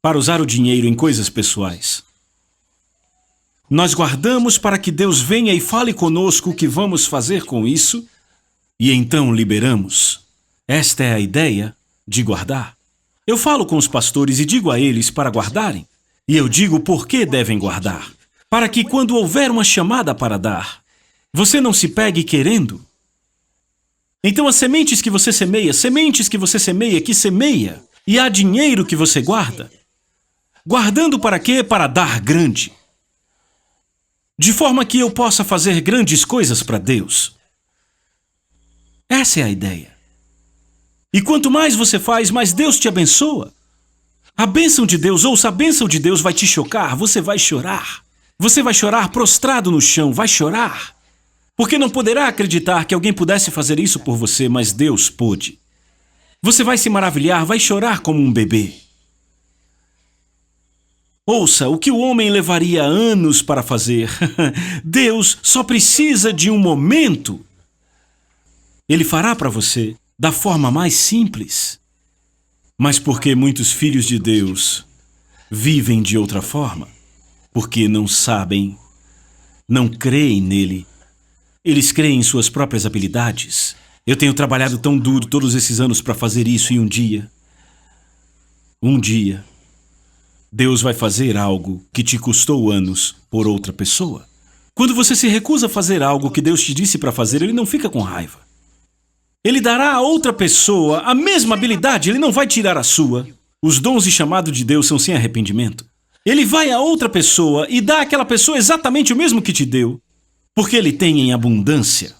para usar o dinheiro em coisas pessoais. Nós guardamos para que Deus venha e fale conosco o que vamos fazer com isso, e então liberamos. Esta é a ideia de guardar. Eu falo com os pastores e digo a eles para guardarem. E eu digo por que devem guardar. Para que quando houver uma chamada para dar, você não se pegue querendo. Então as sementes que você semeia, que semeia, e há dinheiro que você guarda. Guardando para quê? Para dar grande. De forma que eu possa fazer grandes coisas para Deus. Essa é a ideia. E quanto mais você faz, mais Deus te abençoa. A bênção de Deus, ouça, a bênção de Deus vai te chocar, você vai chorar. Você vai chorar prostrado no chão, vai chorar. Porque não poderá acreditar que alguém pudesse fazer isso por você, mas Deus pôde. Você vai se maravilhar, vai chorar como um bebê. Ouça, o que o homem levaria anos para fazer, Deus só precisa de um momento. Ele fará para você da forma mais simples. Mas porque muitos filhos de Deus vivem de outra forma, porque não sabem, não creem nele, eles creem em suas próprias habilidades. Eu tenho trabalhado tão duro todos esses anos para fazer isso e um dia, Deus vai fazer algo que te custou anos por outra pessoa. Quando você se recusa a fazer algo que Deus te disse para fazer, Ele não fica com raiva. Ele dará a outra pessoa a mesma habilidade, Ele não vai tirar a sua. Os dons e chamado de Deus são sem arrependimento. Ele vai a outra pessoa e dá àquela pessoa exatamente o mesmo que te deu, porque Ele tem em abundância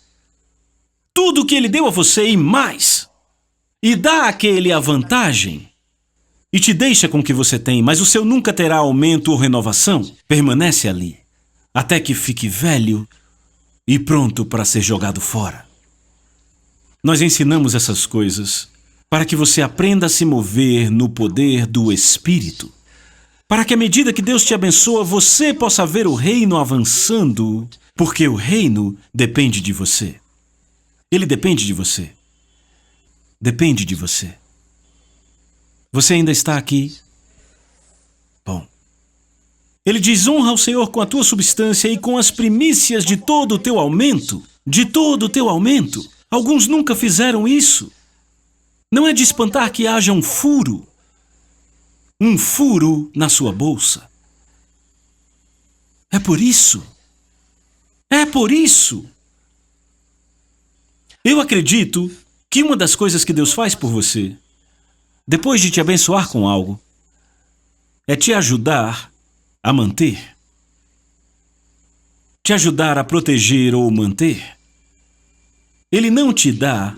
tudo o que Ele deu a você e mais. E dá àquele a vantagem e te deixa com o que você tem, mas o seu nunca terá aumento ou renovação. Permanece ali, até que fique velho e pronto para ser jogado fora. Nós ensinamos essas coisas para que você aprenda a se mover no poder do Espírito. Para que à medida que Deus te abençoa, você possa ver o reino avançando, porque o reino depende de você. Ele depende de você. Depende de você. Você ainda está aqui? Bom. Ele diz, honra ao Senhor com a tua substância e com as primícias de todo o teu aumento. De todo o teu aumento. Alguns nunca fizeram isso. Não é de espantar que haja um furo na sua bolsa. É por isso. É por isso. Eu acredito que uma das coisas que Deus faz por você, depois de te abençoar com algo, é te ajudar a manter. Te ajudar a proteger ou manter. Ele não te dá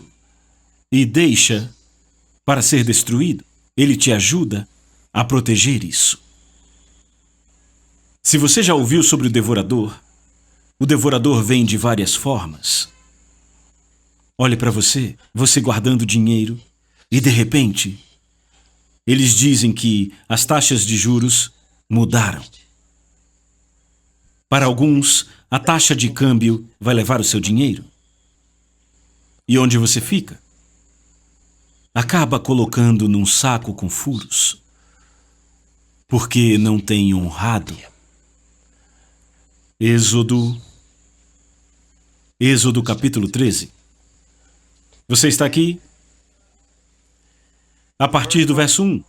e deixa para ser destruído. Ele te ajuda a proteger isso. Se você já ouviu sobre o devorador vem de várias formas. Olhe para você guardando dinheiro, e de repente, eles dizem que as taxas de juros mudaram. Para alguns, a taxa de câmbio vai levar o seu dinheiro. E onde você fica? Acaba colocando num saco com furos, porque não tem honrado. Êxodo capítulo 13. Você está aqui? A partir do verso 1.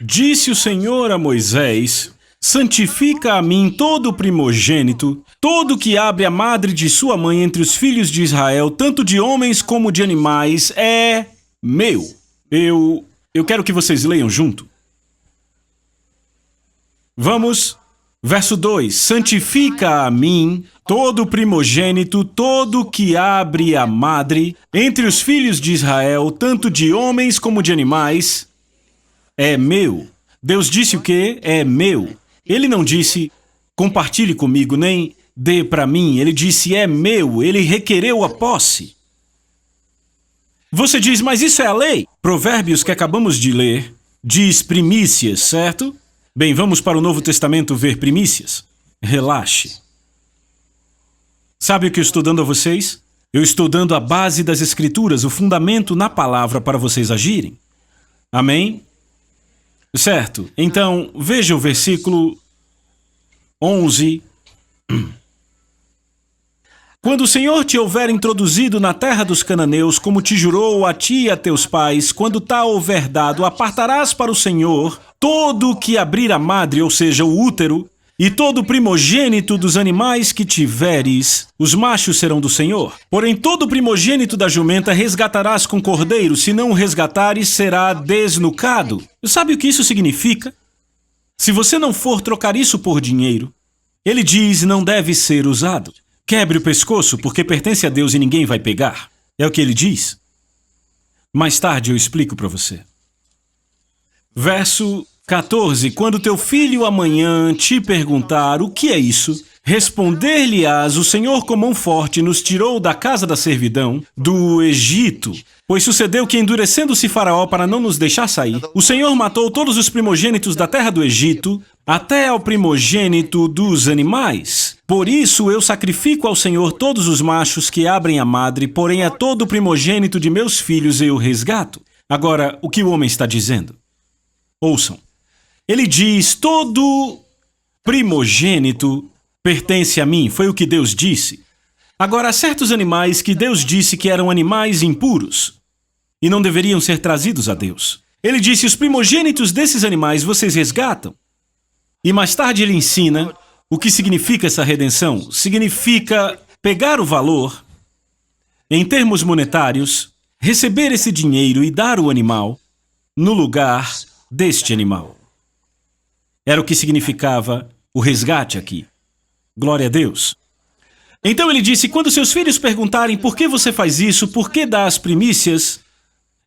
Disse o Senhor a Moisés, santifica a mim todo o primogênito, todo que abre a madre de sua mãe entre os filhos de Israel, tanto de homens como de animais, é meu. Eu quero que vocês leiam junto. Vamos. Verso 2. Santifica a mim todo primogênito, todo que abre a madre, entre os filhos de Israel, tanto de homens como de animais, é meu. Deus disse o quê? É meu. Ele não disse, compartilhe comigo, nem dê para mim. Ele disse, é meu. Ele requereu a posse. Você diz, mas isso é a lei? Provérbios que acabamos de ler diz primícias, certo? Bem, vamos para o Novo Testamento ver primícias. Relaxe. Sabe o que eu estou dando a vocês? Eu estou dando a base das Escrituras, o fundamento na palavra para vocês agirem. Amém? Certo. Então, veja o versículo 11. Quando o Senhor te houver introduzido na terra dos cananeus, como te jurou a ti e a teus pais, quando tal houver dado, apartarás para o Senhor todo o que abrir a madre, ou seja, o útero, E todo primogênito dos animais que tiveres, os machos serão do Senhor. Porém, todo primogênito da jumenta resgatarás com cordeiro, se não o resgatares, será desnucado. Sabe o que isso significa? Se você não for trocar isso por dinheiro, ele diz, não deve ser usado. Quebre o pescoço, porque pertence a Deus e ninguém vai pegar. É o que ele diz. Mais tarde eu explico para você. Verso 14. Quando teu filho amanhã te perguntar o que é isso, responder-lhe-ás, o Senhor com mão forte nos tirou da casa da servidão, do Egito. Pois sucedeu que, endurecendo-se Faraó para não nos deixar sair, o Senhor matou todos os primogênitos da terra do Egito, até ao primogênito dos animais. Por isso eu sacrifico ao Senhor todos os machos que abrem a madre, porém a todo primogênito de meus filhos eu resgato. Agora, o que o homem está dizendo? Ouçam. Ele diz, todo primogênito pertence a mim, foi o que Deus disse. Agora, há certos animais que Deus disse que eram animais impuros e não deveriam ser trazidos a Deus. Ele disse, os primogênitos desses animais vocês resgatam. E mais tarde ele ensina o que significa essa redenção. Significa pegar o valor, em termos monetários, receber esse dinheiro e dar o animal no lugar deste animal. Era o que significava o resgate aqui. Glória a Deus. Então ele disse, quando seus filhos perguntarem por que você faz isso, por que dá as primícias,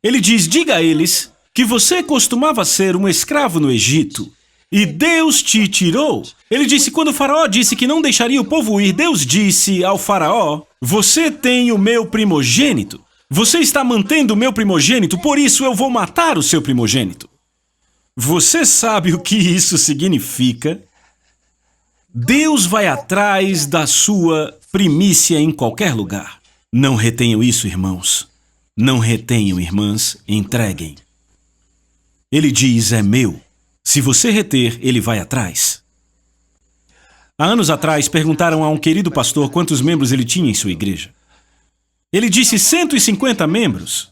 ele diz, diga a eles que você costumava ser um escravo no Egito e Deus te tirou. Ele disse, quando o faraó disse que não deixaria o povo ir, Deus disse ao faraó, você tem o meu primogênito. Você está mantendo o meu primogênito, por isso eu vou matar o seu primogênito. Você sabe o que isso significa? Deus vai atrás da sua primícia em qualquer lugar. Não retenham isso, irmãos. Não retenham, irmãs, entreguem. Ele diz, é meu. Se você reter, ele vai atrás. Há anos atrás, perguntaram a um querido pastor quantos membros ele tinha em sua igreja. Ele disse 150 membros.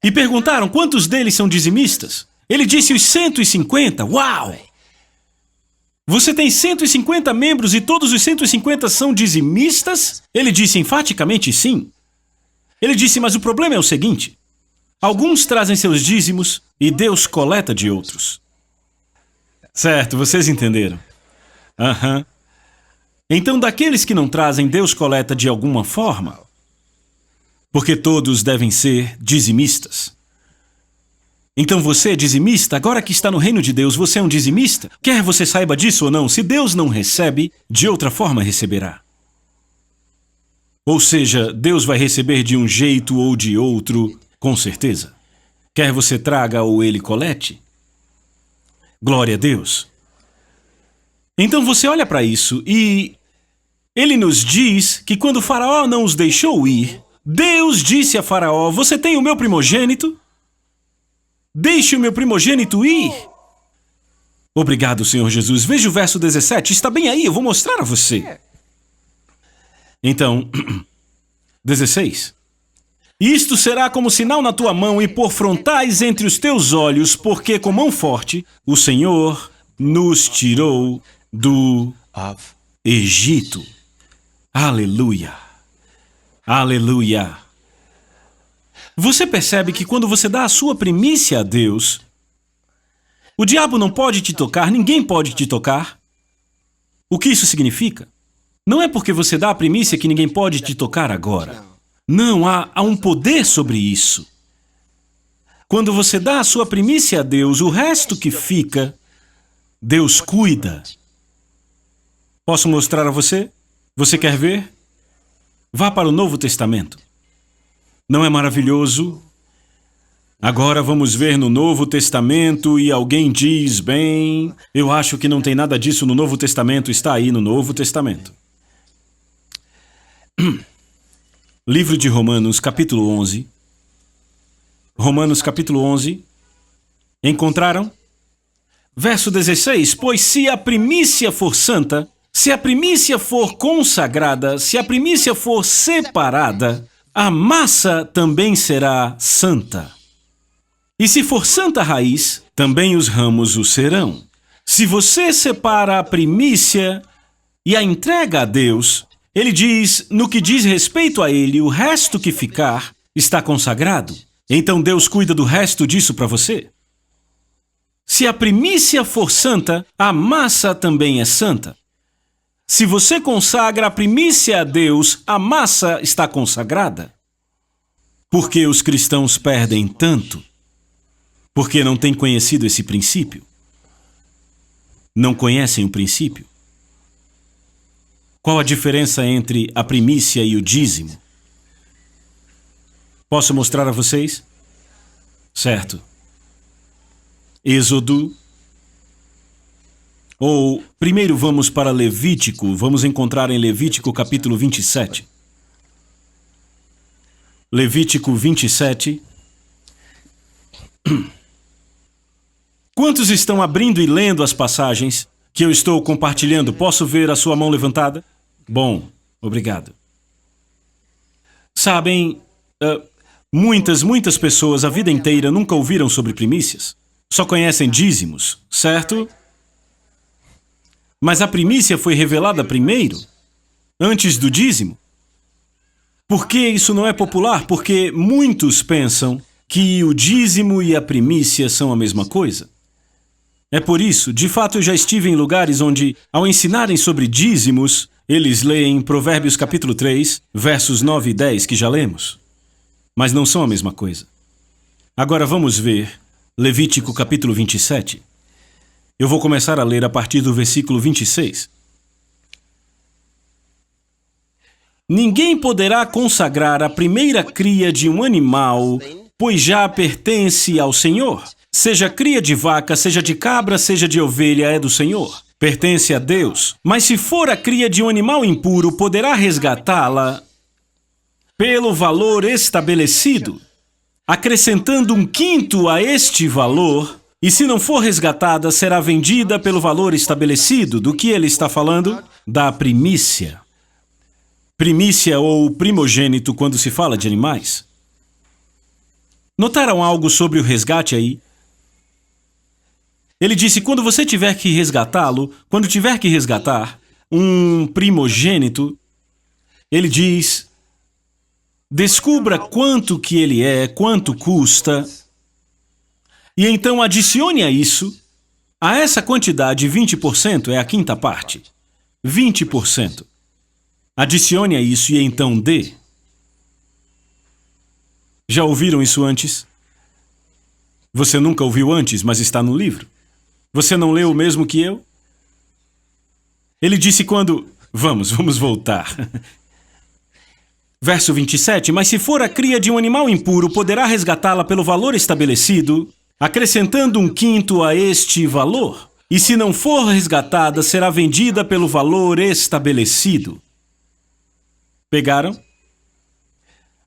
E perguntaram quantos deles são dizimistas. Ele disse os 150. Uau! Você tem 150 membros e todos os 150 são dizimistas? Ele disse enfaticamente sim. Ele disse, mas o problema é o seguinte. Alguns trazem seus dízimos e Deus coleta de outros. Certo, vocês entenderam. Aham. Então, daqueles que não trazem, Deus coleta de alguma forma. Porque todos devem ser dizimistas. Então você é dizimista? Agora que está no reino de Deus, você é um dizimista? Quer você saiba disso ou não, se Deus não recebe, de outra forma receberá. Ou seja, Deus vai receber de um jeito ou de outro, com certeza. Quer você traga ou ele colete? Glória a Deus. Então você olha para isso e ele nos diz que quando o faraó não os deixou ir, Deus disse a faraó, você tem o meu primogênito? Deixe o meu primogênito ir. Obrigado, Senhor Jesus. Veja o verso 17. Está bem aí, eu vou mostrar a você. Então, 16. Isto será como sinal na tua mão e por frontais entre os teus olhos, porque com mão forte o Senhor nos tirou do Egito. Aleluia. Aleluia. Você percebe que quando você dá a sua primícia a Deus, o diabo não pode te tocar, ninguém pode te tocar. O que isso significa? Não é porque você dá a primícia que ninguém pode te tocar agora. Não, há um poder sobre isso. Quando você dá a sua primícia a Deus, o resto que fica, Deus cuida. Posso mostrar a você? Você quer ver? Vá para o Novo Testamento. Não é maravilhoso? Agora vamos ver no Novo Testamento e alguém diz, bem, eu acho que não tem nada disso no Novo Testamento, está aí no Novo Testamento. Livro de Romanos, capítulo 11. Romanos, capítulo 11. Encontraram? Verso 16, pois se a primícia for santa, se a primícia for consagrada, se a primícia for separada, a massa também será santa. E se for santa a raiz, também os ramos o serão. Se você separa a primícia e a entrega a Deus, ele diz, no que diz respeito a ele, o resto que ficar está consagrado. Então Deus cuida do resto disso para você. Se a primícia for santa, a massa também é santa. Se você consagra a primícia a Deus, a massa está consagrada. Por que os cristãos perdem tanto? Porque não têm conhecido esse princípio. Não conhecem o princípio. Qual a diferença entre a primícia e o dízimo? Posso mostrar a vocês? Certo. Êxodo. Ou, primeiro vamos para Levítico. Vamos encontrar em Levítico capítulo 27. Levítico 27. Quantos estão abrindo e lendo as passagens que eu estou compartilhando? Posso ver a sua mão levantada? Bom, obrigado. Sabem, muitas pessoas a vida inteira nunca ouviram sobre primícias. Só conhecem dízimos, certo? Mas a primícia foi revelada primeiro, antes do dízimo. Por que isso não é popular? Porque muitos pensam que o dízimo e a primícia são a mesma coisa. É por isso, de fato, eu já estive em lugares onde, ao ensinarem sobre dízimos, eles leem Provérbios capítulo 3, versos 9 e 10, que já lemos. Mas não são a mesma coisa. Agora vamos ver Levítico capítulo 27. Eu vou começar a ler a partir do versículo 26. Ninguém poderá consagrar a primeira cria de um animal, pois já pertence ao Senhor. Seja cria de vaca, seja de cabra, seja de ovelha, é do Senhor. Pertence a Deus. Mas se for a cria de um animal impuro, poderá resgatá-la pelo valor estabelecido, acrescentando 1/5 a este valor, e se não for resgatada, será vendida pelo valor estabelecido. Do que ele está falando? Da primícia. Primícia ou primogênito quando se fala de animais. Notaram algo sobre o resgate aí? Ele disse, quando você tiver que resgatá-lo, quando tiver que resgatar um primogênito, ele diz, descubra quanto que ele é, quanto custa, e então adicione a isso, a essa quantidade, 20% é a quinta parte. 20%. Adicione a isso e então dê. Já ouviram isso antes? Você nunca ouviu antes, mas está no livro. Você não leu o mesmo que eu? Ele disse quando... Vamos voltar. Verso 27. Mas se for a cria de um animal impuro, poderá resgatá-la pelo valor estabelecido, acrescentando 1/5 a este valor. E se não for resgatada, será vendida pelo valor estabelecido. Pegaram?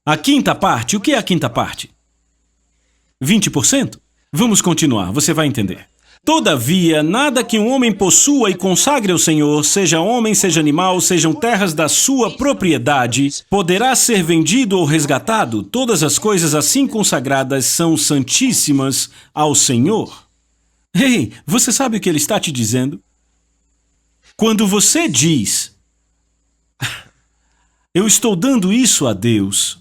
A quinta parte, o que é a quinta parte? 20%? Vamos continuar, você vai entender. Todavia, nada que um homem possua e consagre ao Senhor, seja homem, seja animal, sejam terras da sua propriedade, poderá ser vendido ou resgatado. Todas as coisas assim consagradas são santíssimas ao Senhor. Ei, você sabe o que ele está te dizendo? Quando você diz, eu estou dando isso a Deus,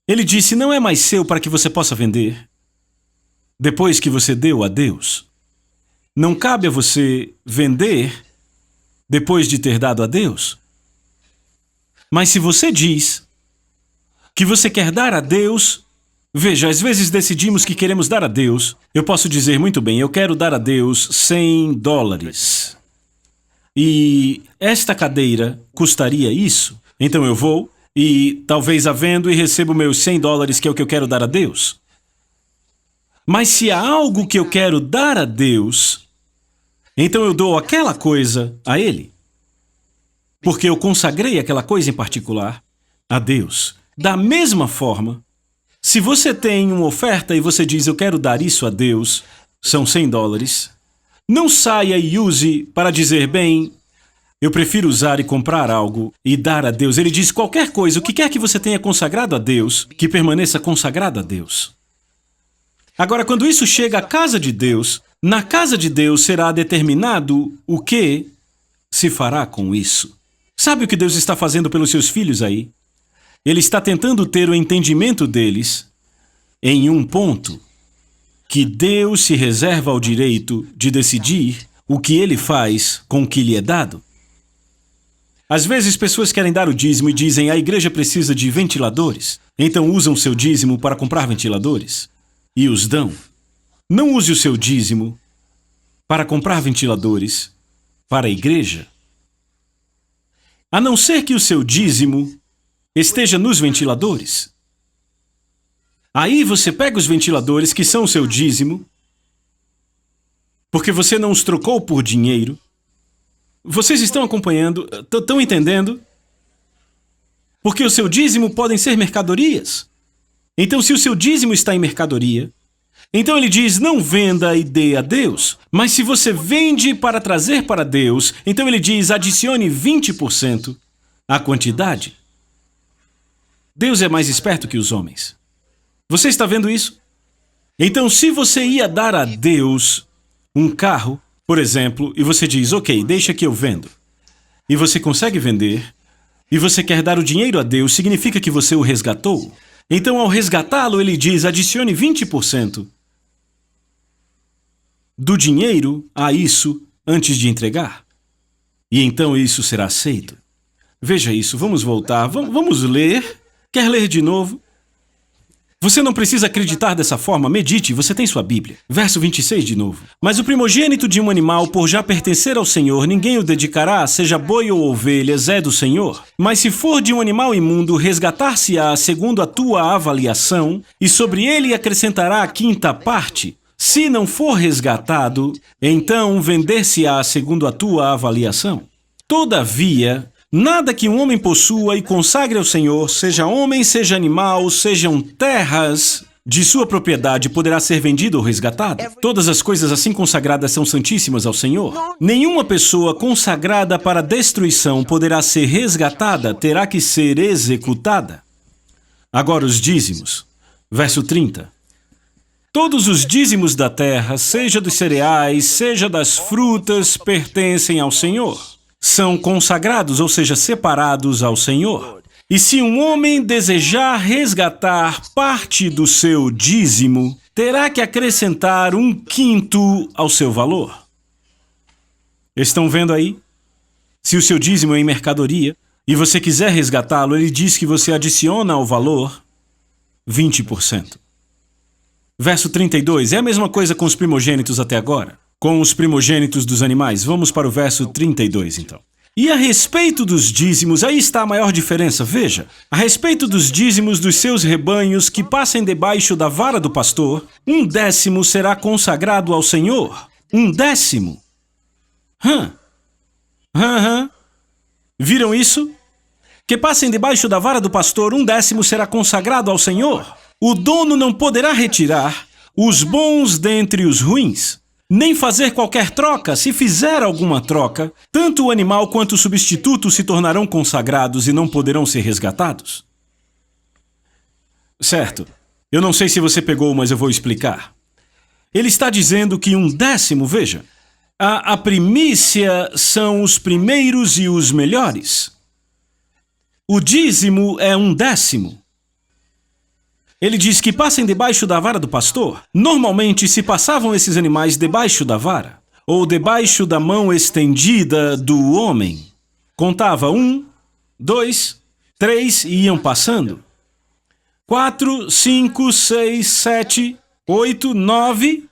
ele disse, não é mais seu para que você possa vender. Depois que você deu a Deus, não cabe a você vender depois de ter dado a Deus. Mas se você diz que você quer dar a Deus, veja, às vezes decidimos que queremos dar a Deus. Eu posso dizer muito bem, eu quero dar a Deus $100. E esta cadeira custaria isso. Então eu vou e talvez a vendo e recebo meus $100, que é o que eu quero dar a Deus. Mas se há algo que eu quero dar a Deus, então eu dou aquela coisa a Ele. Porque eu consagrei aquela coisa em particular a Deus. Da mesma forma, se você tem uma oferta e você diz, eu quero dar isso a Deus, são $100, não saia e use para dizer, bem, eu prefiro usar e comprar algo e dar a Deus. Ele diz, qualquer coisa, o que quer que você tenha consagrado a Deus, que permaneça consagrado a Deus. Agora, quando isso chega à casa de Deus, Na casa de Deus será determinado o que se fará com isso. Sabe o que Deus está fazendo pelos seus filhos aí? Ele está tentando ter o entendimento deles em um ponto que Deus se reserva o direito de decidir o que ele faz com o que lhe é dado. Às vezes, pessoas querem dar o dízimo e dizem: a igreja precisa de ventiladores. Então usam seu dízimo para comprar ventiladores e os dão. Não use o seu dízimo para comprar ventiladores para a igreja. A não ser que o seu dízimo esteja nos ventiladores. Aí você pega os ventiladores, que são o seu dízimo, porque você não os trocou por dinheiro. Vocês estão acompanhando? Estão entendendo? Porque o seu dízimo podem ser mercadorias. Então, se o seu dízimo está em mercadoria, então ele diz: não venda e dê a Deus. Mas se você vende para trazer para Deus, então ele diz: adicione 20% à quantidade. Deus é mais esperto que os homens. Você está vendo isso? Então, se você ia dar a Deus um carro, por exemplo, e você diz: ok, deixa que eu vendo, e você consegue vender, e você quer dar o dinheiro a Deus, significa que você o resgatou. Então, ao resgatá-lo, ele diz: adicione 20% do dinheiro a isso antes de entregar. E então isso será aceito. Veja isso, vamos voltar, vamos ler. Quer ler de novo? Você não precisa acreditar dessa forma, medite, você tem sua Bíblia. Verso 26 de novo. Mas o primogênito de um animal, por já pertencer ao Senhor, ninguém o dedicará, seja boi ou ovelhas, é do Senhor. Mas se for de um animal imundo, resgatar-se-á segundo a tua avaliação, e sobre ele acrescentará a quinta parte. Se não for resgatado, então vender-se-á segundo a tua avaliação. Todavia, nada que um homem possua e consagre ao Senhor, seja homem, seja animal, sejam terras de sua propriedade, poderá ser vendido ou resgatado. Todas as coisas assim consagradas são santíssimas ao Senhor. Nenhuma pessoa consagrada para destruição poderá ser resgatada, terá que ser executada. Agora os dízimos. Verso 30. Todos os dízimos da terra, seja dos cereais, seja das frutas, pertencem ao Senhor. São consagrados, ou seja, separados ao Senhor. E se um homem desejar resgatar parte do seu dízimo, terá que acrescentar 1/5 ao seu valor. Estão vendo aí? Se o seu dízimo é em mercadoria e você quiser resgatá-lo, ele diz que você adiciona ao valor 20%. Verso 32, é a mesma coisa com os primogênitos até agora. Com os primogênitos dos animais. Vamos para o verso 32, então. E a respeito dos dízimos, aí está a maior diferença, veja. A respeito dos dízimos dos seus rebanhos que passem debaixo da vara do pastor, 1/10 será consagrado ao Senhor. 1/10. Viram isso? Que passem debaixo da vara do pastor, 1/10 será consagrado ao Senhor. O dono não poderá retirar os bons dentre os ruins, nem fazer qualquer troca. Se fizer alguma troca, tanto o animal quanto o substituto se tornarão consagrados e não poderão ser resgatados. Certo. Eu não sei se você pegou, mas eu vou explicar. Ele está dizendo que 1/10, veja, a primícia são os primeiros e os melhores. O dízimo é 1/10. Ele diz que passem debaixo da vara do pastor. Normalmente se passavam esses animais debaixo da vara, ou debaixo da mão estendida do homem. Contava 1, 2, 3 e iam passando. 4, 5, 6, 7, 8, 9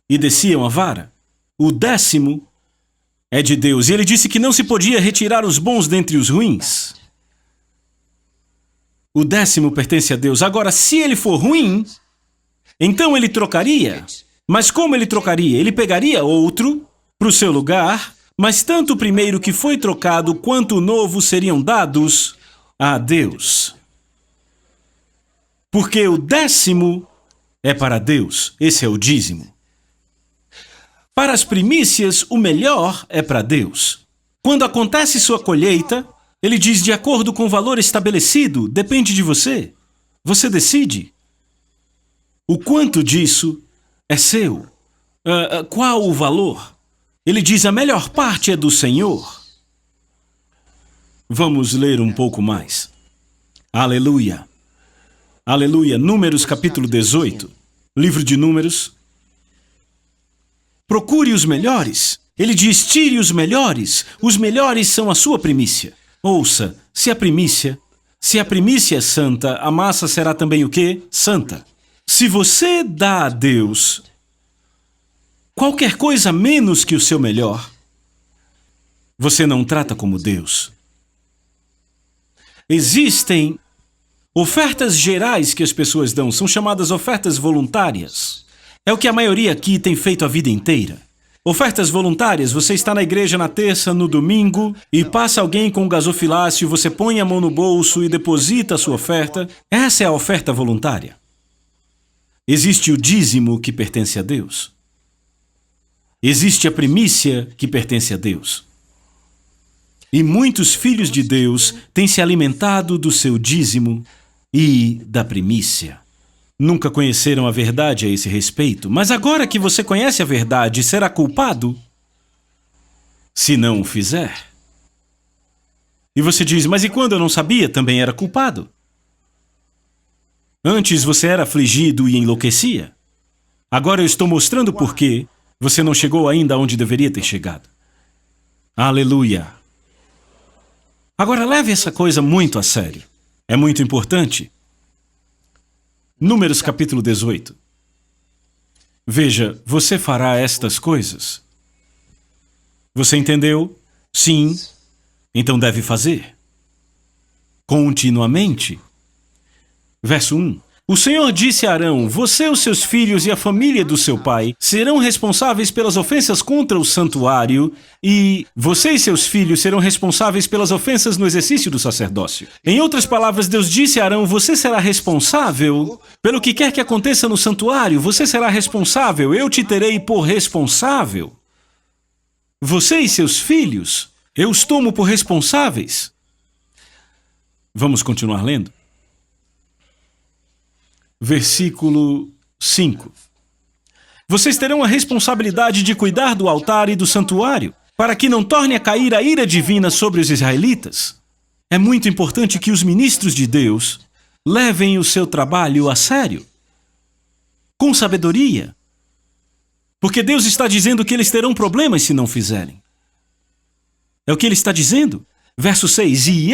e desciam a vara. O 10º é de Deus. E ele disse que não se podia retirar os bons dentre os ruins. O 10º pertence a Deus. Agora, se ele for ruim, então ele trocaria. Mas como ele trocaria? Ele pegaria outro para o seu lugar, mas tanto o primeiro que foi trocado quanto o novo seriam dados a Deus. Porque o 10º é para Deus. Esse é o dízimo. Para as primícias, o melhor é para Deus. Quando acontece sua colheita, ele diz: de acordo com o valor estabelecido, depende de você. Você decide. O quanto disso é seu. Qual o valor? Ele diz: a melhor parte é do Senhor. Vamos ler um pouco mais. Aleluia. Aleluia. Números capítulo 18. Livro de Números. Procure os melhores. Ele diz: tire os melhores. Os melhores são a sua primícia. Ouça, se a primícia é santa, a massa será também o quê? Santa. Se você dá a Deus qualquer coisa menos que o seu melhor, você não trata como Deus. Existem ofertas gerais que as pessoas dão, são chamadas ofertas voluntárias. É o que a maioria aqui tem feito a vida inteira. Ofertas voluntárias: você está na igreja na terça, no domingo, e passa alguém com um gasofilácio, você põe a mão no bolso e deposita a sua oferta. Essa é a oferta voluntária. Existe o dízimo, que pertence a Deus. Existe a primícia, que pertence a Deus. E muitos filhos de Deus têm se alimentado do seu dízimo e da primícia. Nunca conheceram a verdade a esse respeito, mas agora que você conhece a verdade, será culpado se não o fizer. E você diz: mas e quando eu não sabia, também era culpado? Antes você era afligido e enlouquecia. Agora eu estou mostrando por que você não chegou ainda onde deveria ter chegado. Aleluia! Agora leve essa coisa muito a sério. É muito importante. Números capítulo 18. Veja, você fará estas coisas. Você entendeu? Sim. Então deve fazer. Continuamente. Verso 1. O Senhor disse a Arão: você, os seus filhos e a família do seu pai serão responsáveis pelas ofensas contra o santuário, e você e seus filhos serão responsáveis pelas ofensas no exercício do sacerdócio. Em outras palavras, Deus disse a Arão: você será responsável pelo que quer que aconteça no santuário, você será responsável, eu te terei por responsável. Você e seus filhos, eu os tomo por responsáveis. Vamos continuar lendo? Versículo 5. Vocês terão a responsabilidade de cuidar do altar e do santuário, para que não torne a cair a ira divina sobre os israelitas. É muito importante que os ministros de Deus levem o seu trabalho a sério, com sabedoria, porque Deus está dizendo que eles terão problemas se não fizerem. É o que ele está dizendo. Verso 6. E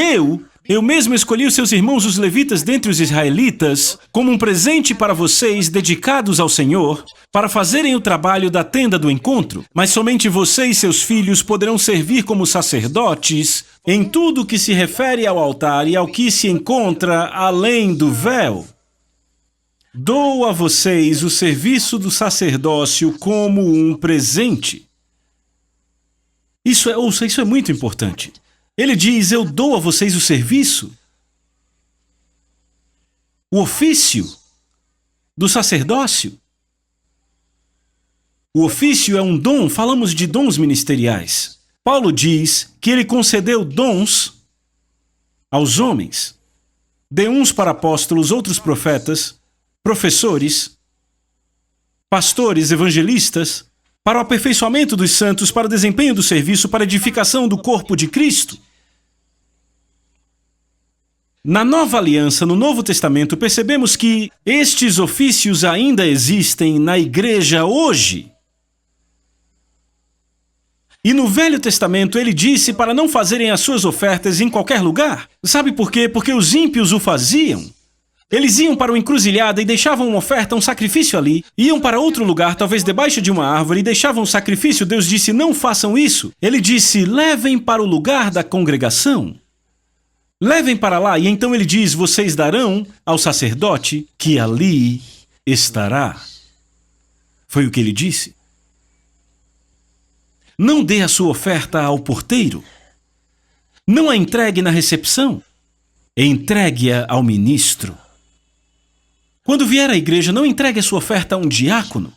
eu mesmo escolhi os seus irmãos os levitas dentre os israelitas como um presente para vocês, dedicados ao Senhor, para fazerem o trabalho da tenda do encontro. Mas somente você e seus filhos poderão servir como sacerdotes em tudo que se refere ao altar e ao que se encontra além do véu. Dou a vocês o serviço do sacerdócio como um presente. Isso é muito importante. Ele diz: eu dou a vocês o serviço, o ofício do sacerdócio. O ofício é um dom, falamos de dons ministeriais. Paulo diz que ele concedeu dons aos homens. De uns para apóstolos, outros profetas, professores, pastores, evangelistas, para o aperfeiçoamento dos santos, para o desempenho do serviço, para a edificação do corpo de Cristo. Na Nova Aliança, no Novo Testamento, percebemos que estes ofícios ainda existem na igreja hoje. E no Velho Testamento ele disse para não fazerem as suas ofertas em qualquer lugar. Sabe por quê? Porque os ímpios o faziam. Eles iam para uma encruzilhada e deixavam uma oferta, um sacrifício ali. Iam para outro lugar, talvez debaixo de uma árvore, e deixavam um sacrifício. Deus disse: não façam isso. Ele disse: levem para o lugar da congregação. Levem para lá. E então ele diz: vocês darão ao sacerdote que ali estará. Foi o que ele disse. Não dê a sua oferta ao porteiro. Não a entregue na recepção. Entregue-a ao ministro. Quando vier à igreja, não entregue a sua oferta a um diácono.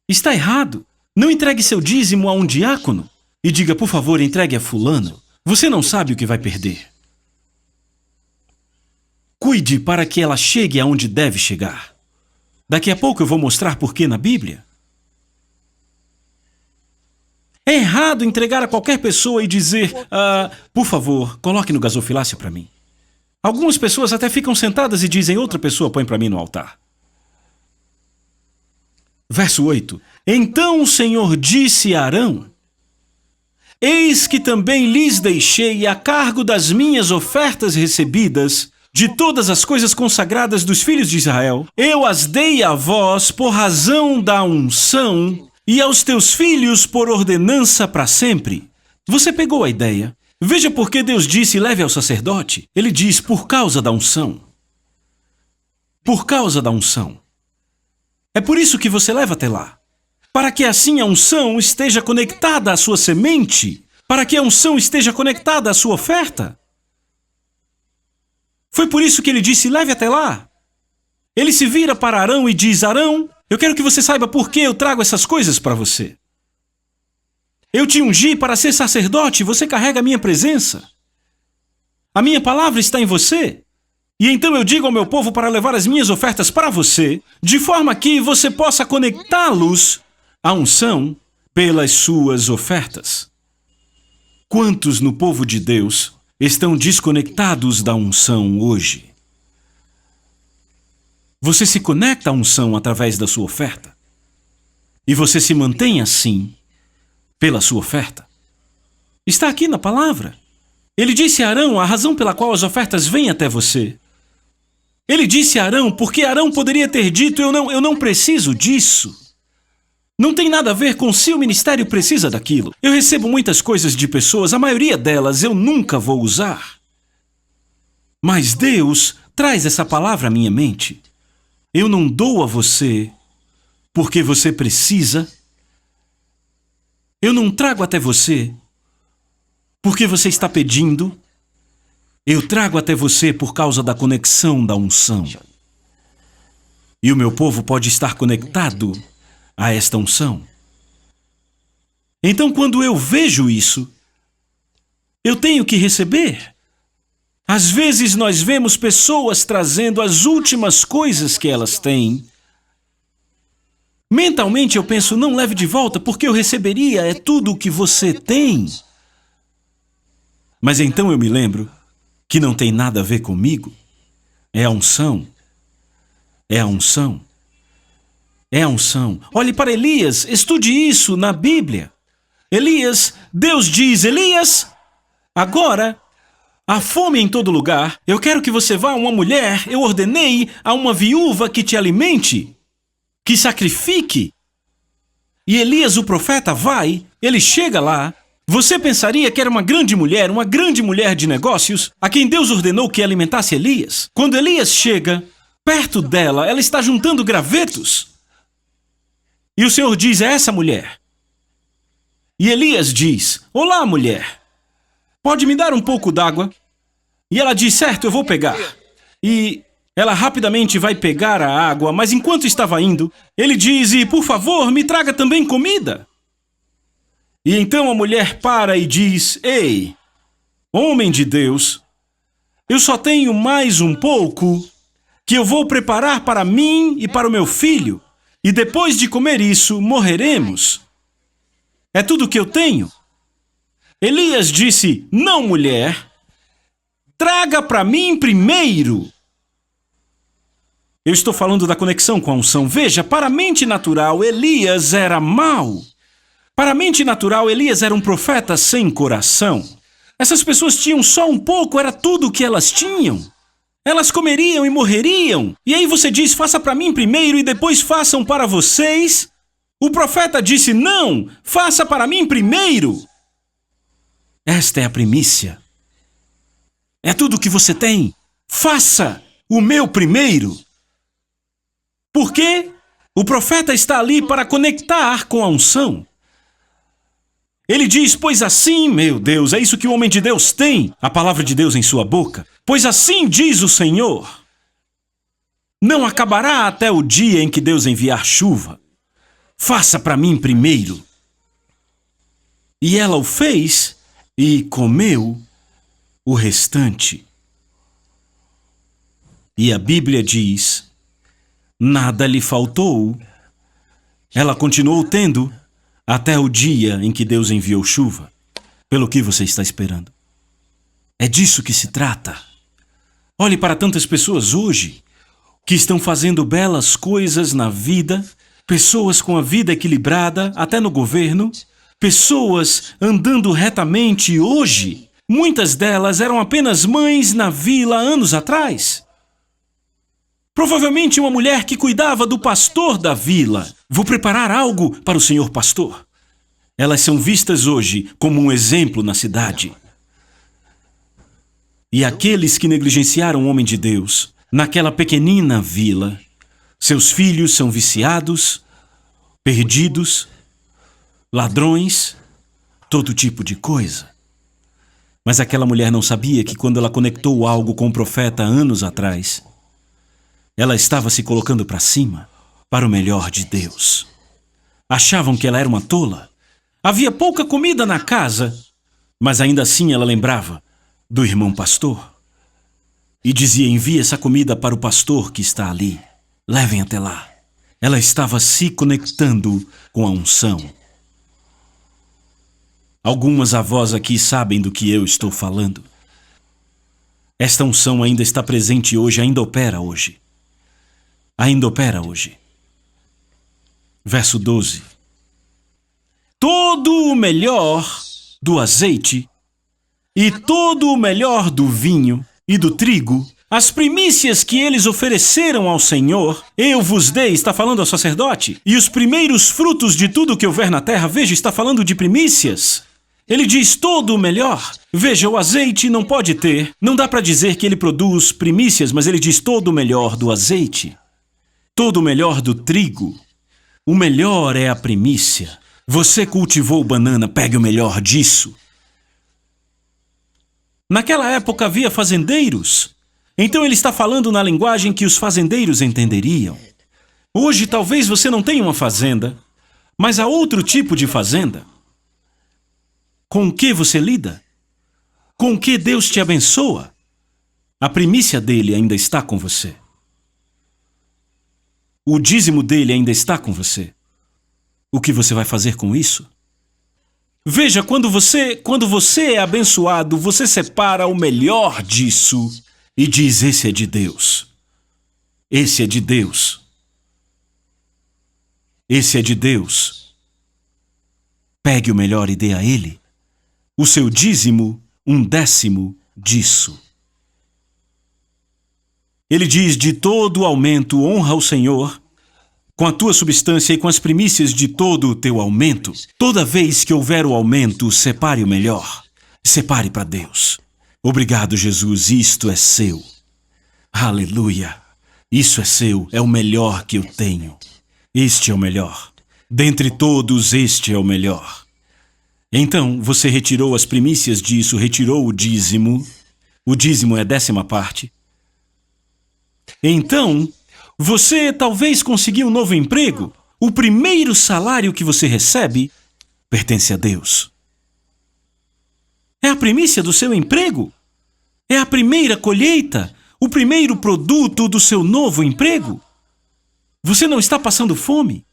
Está errado. Não entregue seu dízimo a um diácono. E diga: por favor, entregue a fulano. Você não sabe o que vai perder. Cuide para que ela chegue aonde deve chegar. Daqui a pouco eu vou mostrar por que na Bíblia. É errado entregar a qualquer pessoa e dizer, por favor, coloque no gasofilácio para mim. Algumas pessoas até ficam sentadas e dizem, outra pessoa põe para mim no altar. Verso 8. Então o Senhor disse a Arão, eis que também lhes deixei a cargo das minhas ofertas recebidas, de todas as coisas consagradas dos filhos de Israel, eu as dei a vós por razão da unção e aos teus filhos por ordenança para sempre. Você pegou a ideia? Veja por que Deus disse, leve ao sacerdote. Ele diz, por causa da unção. Por causa da unção. É por isso que você leva até lá. Para que assim a unção esteja conectada à sua semente. Para que a unção esteja conectada à sua oferta. Foi por isso que ele disse, leve até lá. Ele se vira para Arão e diz, Arão, eu quero que você saiba por que eu trago essas coisas para você. Eu te ungi para ser sacerdote, você carrega a minha presença. A minha palavra está em você. E então eu digo ao meu povo para levar as minhas ofertas para você, de forma que você possa conectá-los à unção pelas suas ofertas. Quantos no povo de Deus estão desconectados da unção hoje? Você se conecta à unção através da sua oferta. E você se mantém assim pela sua oferta. Está aqui na palavra. Ele disse a Arão a razão pela qual as ofertas vêm até você. Ele disse a Arão porque Arão poderia ter dito, eu não preciso disso. Não tem nada a ver com se o ministério precisa daquilo. Eu recebo muitas coisas de pessoas, a maioria delas eu nunca vou usar. Mas Deus traz essa palavra à minha mente. Eu não dou a você porque você precisa. Eu não trago até você porque você está pedindo. Eu trago até você por causa da conexão da unção. E o meu povo pode estar conectado a esta unção. Então, quando eu vejo isso, eu tenho que receber. Às vezes nós vemos pessoas trazendo as últimas coisas que elas têm. Mentalmente eu penso, não leve de volta, porque eu receberia, é tudo o que você tem. Mas então eu me lembro que não tem nada a ver comigo. É a unção. É a unção. É a unção. Olhe para Elias, estude isso na Bíblia. Elias, Deus diz, Elias, agora há fome em todo lugar. Eu quero que você vá a uma mulher, eu ordenei a uma viúva que te alimente, que sacrifique. E Elias, o profeta, vai, ele chega lá. Você pensaria que era uma grande mulher de negócios, a quem Deus ordenou que alimentasse Elias. Quando Elias chega, perto dela, ela está juntando gravetos. E o Senhor diz, é essa mulher. E Elias diz, olá, mulher, pode me dar um pouco d'água? E ela diz, certo, eu vou pegar. E ela rapidamente vai pegar a água, mas enquanto estava indo, ele diz, e por favor, me traga também comida. E então a mulher para e diz, ei, homem de Deus, eu só tenho mais um pouco que eu vou preparar para mim e para o meu filho. E depois de comer isso, morreremos. É tudo que eu tenho. Elias disse, não, mulher, traga para mim primeiro. Eu estou falando da conexão com a unção. Veja, para a mente natural, Elias era mau. Para a mente natural, Elias era um profeta sem coração. Essas pessoas tinham só um pouco, era tudo o que elas tinham. Elas comeriam e morreriam. E aí você diz, faça para mim primeiro e depois façam para vocês. O profeta disse, não, faça para mim primeiro. Esta é a primícia. É tudo o que você tem. Faça o meu primeiro. Por quê? O profeta está ali para conectar com a unção. Ele diz, pois assim, meu Deus, é isso que o homem de Deus tem, a palavra de Deus em sua boca. Pois assim diz o Senhor, não acabará até o dia em que Deus enviar chuva. Faça para mim primeiro. E ela o fez e comeu o restante. E a Bíblia diz, nada lhe faltou. Ela continuou tendo até o dia em que Deus enviou chuva. Pelo que você está esperando? É disso que se trata. Olhe para tantas pessoas hoje que estão fazendo belas coisas na vida, pessoas com a vida equilibrada, até no governo, pessoas andando retamente hoje. Muitas delas eram apenas mães na vila anos atrás. Provavelmente uma mulher que cuidava do pastor da vila. Vou preparar algo para o senhor pastor. Elas são vistas hoje como um exemplo na cidade. E aqueles que negligenciaram o homem de Deus, naquela pequenina vila, seus filhos são viciados, perdidos, ladrões, todo tipo de coisa. Mas aquela mulher não sabia que quando ela conectou algo com o profeta anos atrás, ela estava se colocando para cima, para o melhor de Deus. Achavam que ela era uma tola. Havia pouca comida na casa, mas ainda assim ela lembrava do irmão pastor e dizia: envie essa comida para o pastor que está ali. Levem até lá. Ela estava se conectando com a unção. Algumas avós aqui sabem do que eu estou falando. Esta unção ainda está presente hoje, ainda opera hoje. Ainda opera hoje. Verso 12. Todo o melhor do azeite e todo o melhor do vinho e do trigo, as primícias que eles ofereceram ao Senhor, eu vos dei, está falando ao sacerdote, e os primeiros frutos de tudo que houver na terra, veja, está falando de primícias. Ele diz todo o melhor. Veja, o azeite não pode ter, não dá para dizer que ele produz primícias, mas ele diz todo o melhor do azeite. Todo o melhor do trigo. O melhor é a primícia. Você cultivou banana, pegue o melhor disso. Naquela época havia fazendeiros. Então ele está falando na linguagem que os fazendeiros entenderiam. Hoje talvez você não tenha uma fazenda, mas há outro tipo de fazenda. Com o que você lida? Com o que Deus te abençoa? A primícia dele ainda está com você. O dízimo dele ainda está com você. O que você vai fazer com isso? Veja, quando você é abençoado, você separa o melhor disso e diz: esse é de Deus. Esse é de Deus. Esse é de Deus. Pegue o melhor e dê a ele. O seu dízimo, 1/10 disso. Ele diz: de todo o aumento honra o Senhor, com a tua substância e com as primícias de todo o teu aumento. Toda vez que houver o aumento, separe o melhor. Separe para Deus. Obrigado, Jesus, isto é seu. Aleluia. Isso é seu, é o melhor que eu tenho. Este é o melhor. Dentre todos, este é o melhor. Então, você retirou as primícias disso, retirou o dízimo. O dízimo é 10ª parte. Então, você talvez conseguiu um novo emprego. O primeiro salário que você recebe pertence a Deus. É a primícia do seu emprego. É a primeira colheita, o primeiro produto do seu novo emprego. Você não está passando fome.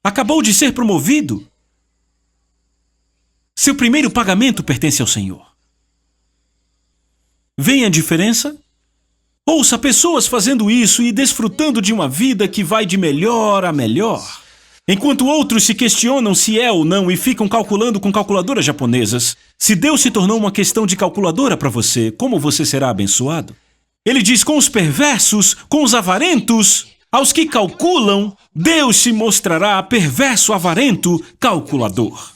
Acabou de ser promovido. Seu primeiro pagamento pertence ao Senhor. Vem a diferença? Ouça pessoas fazendo isso e desfrutando de uma vida que vai de melhor a melhor. Enquanto outros se questionam se é ou não e ficam calculando com calculadoras japonesas. Se Deus se tornou uma questão de calculadora para você, como você será abençoado? Ele diz: com os perversos, com os avarentos, aos que calculam, Deus se mostrará perverso, avarento, calculador.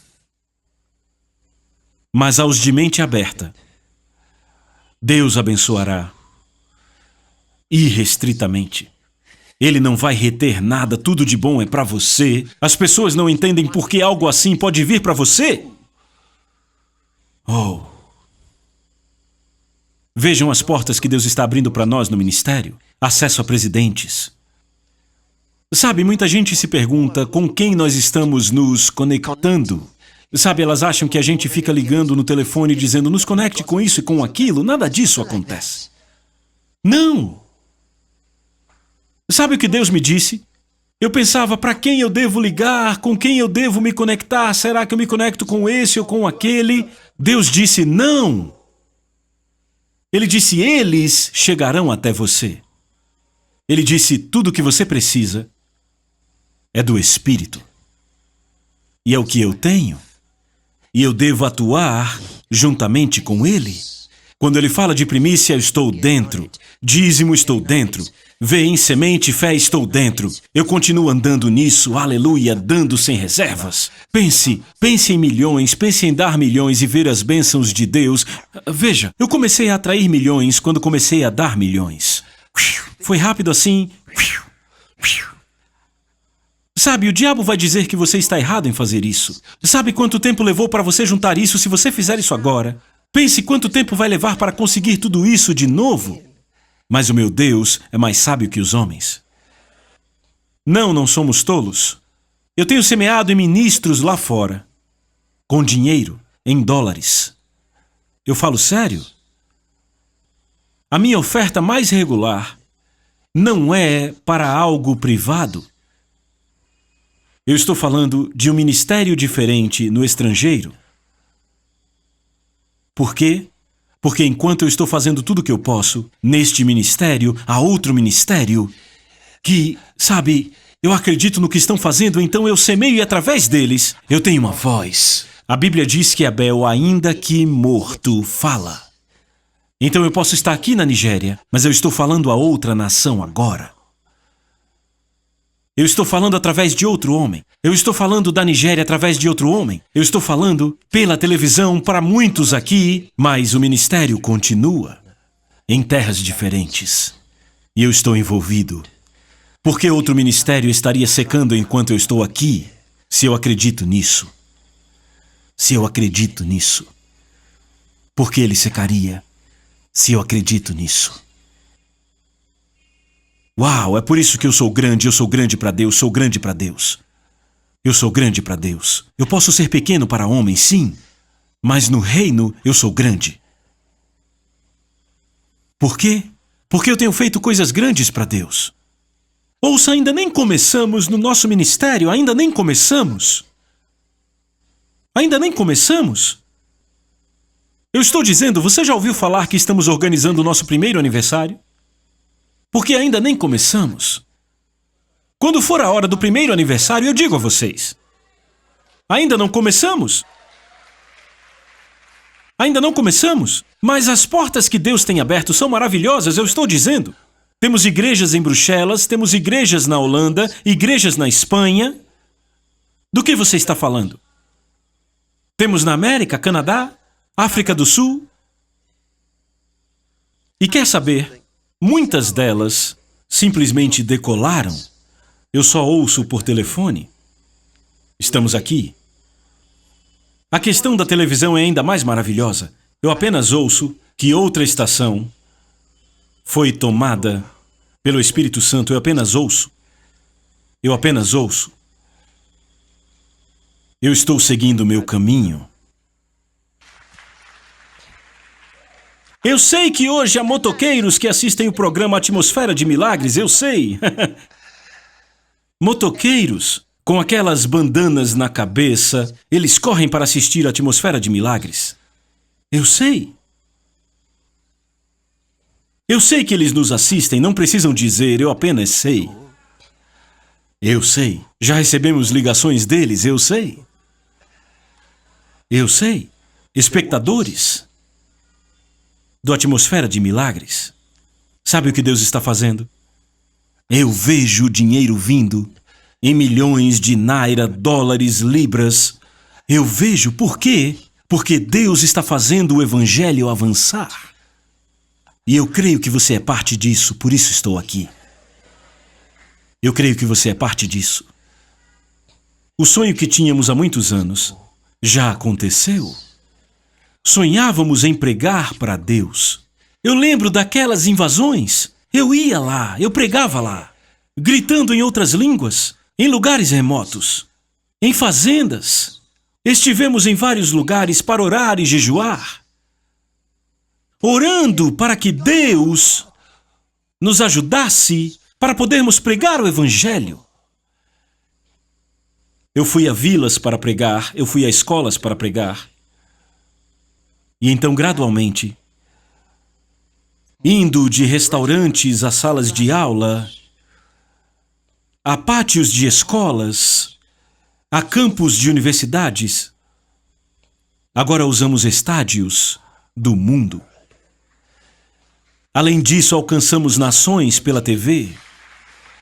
Mas aos de mente aberta, Deus abençoará irrestritamente. Ele não vai reter nada, tudo de bom é para você. As pessoas não entendem por que algo assim pode vir para você. Oh! Vejam as portas que Deus está abrindo para nós no ministério. Acesso a presidentes. Sabe, muita gente se pergunta com quem nós estamos nos conectando. Sabe, elas acham que a gente fica ligando no telefone dizendo: nos conecte com isso e com aquilo. Nada disso acontece. Não! Sabe o que Deus me disse? Eu pensava, para quem eu devo ligar? Com quem eu devo me conectar? Será que eu me conecto com esse ou com aquele? Deus disse, não. Ele disse, eles chegarão até você. Ele disse, tudo o que você precisa é do Espírito. E é o que eu tenho. E eu devo atuar juntamente com Ele. Quando Ele fala de primícia, eu estou dentro. Dízimo, estou dentro. Vê em semente, fé, estou dentro. Eu continuo andando nisso, aleluia, dando sem reservas. Pense em milhões, pense em dar milhões e ver as bênçãos de Deus. Veja, eu comecei a atrair milhões quando comecei a dar milhões. Foi rápido assim. Sabe, o diabo vai dizer que você está errado em fazer isso. Sabe quanto tempo levou para você juntar isso se você fizer isso agora? Pense quanto tempo vai levar para conseguir tudo isso de novo. Mas o meu Deus é mais sábio que os homens. Não somos tolos. Eu tenho semeado em ministros lá fora, com dinheiro, em dólares. Eu falo sério. A minha oferta mais regular não é para algo privado. Eu estou falando de um ministério diferente no estrangeiro. Por quê? Porque enquanto eu estou fazendo tudo o que eu posso, neste ministério, há outro ministério que, sabe, eu acredito no que estão fazendo, então eu semeio e através deles eu tenho uma voz. A Bíblia diz que Abel, ainda que morto, fala. Então eu posso estar aqui na Nigéria, mas eu estou falando a outra nação agora. Eu estou falando através de outro homem. Eu estou falando da Nigéria através de outro homem. Eu estou falando pela televisão para muitos aqui, mas o ministério continua em terras diferentes. E eu estou envolvido. Por que outro ministério estaria secando enquanto eu estou aqui, se eu acredito nisso? Se eu acredito nisso. Por que ele secaria, se eu acredito nisso? Uau, é por isso que eu sou grande para Deus, sou grande para Deus. Eu sou grande para Deus. Eu posso ser pequeno para homens, sim, mas no reino eu sou grande. Por quê? Porque eu tenho feito coisas grandes para Deus. Ouça, ainda nem começamos no nosso ministério, ainda nem começamos. Ainda nem começamos. Eu estou dizendo, você já ouviu falar que estamos organizando o nosso primeiro aniversário? Porque ainda nem começamos. Quando for a hora do primeiro aniversário, eu digo a vocês. Ainda não começamos. Ainda não começamos. Mas as portas que Deus tem aberto são maravilhosas, eu estou dizendo. Temos igrejas em Bruxelas, temos igrejas na Holanda, igrejas na Espanha. Do que você está falando? Temos na América, Canadá, África do Sul. E quer saber? Muitas delas simplesmente decolaram. Eu só ouço por telefone. Estamos aqui. A questão da televisão é ainda mais maravilhosa. Eu apenas ouço que outra estação foi tomada pelo Espírito Santo. Eu apenas ouço. Eu apenas ouço. Eu estou seguindo o meu caminho. Eu sei que hoje há motoqueiros que assistem o programa Atmosfera de Milagres, eu sei. Motoqueiros com aquelas bandanas na cabeça, eles correm para assistir a Atmosfera de Milagres. Eu sei. Eu sei que eles nos assistem, não precisam dizer, eu apenas sei. Eu sei. Já recebemos ligações deles, eu sei. Eu sei. Espectadores do Atmosfera de Milagres. Sabe o que Deus está fazendo? Eu vejo o dinheiro vindo em milhões de naira, dólares, libras. Eu vejo. Por quê? Porque Deus está fazendo o evangelho avançar. E eu creio que você é parte disso, por isso estou aqui. Eu creio que você é parte disso. O sonho que tínhamos há muitos anos já aconteceu. Sonhávamos em pregar para Deus. Eu lembro daquelas invasões. Eu ia lá, eu pregava lá, gritando em outras línguas, em lugares remotos, em fazendas. Estivemos em vários lugares para orar e jejuar, orando para que Deus nos ajudasse para podermos pregar o Evangelho. Eu fui a vilas para pregar, eu fui a escolas para pregar. E então, gradualmente, indo de restaurantes a salas de aula, a pátios de escolas, a campos de universidades, agora usamos estádios do mundo. Além disso, alcançamos nações pela TV,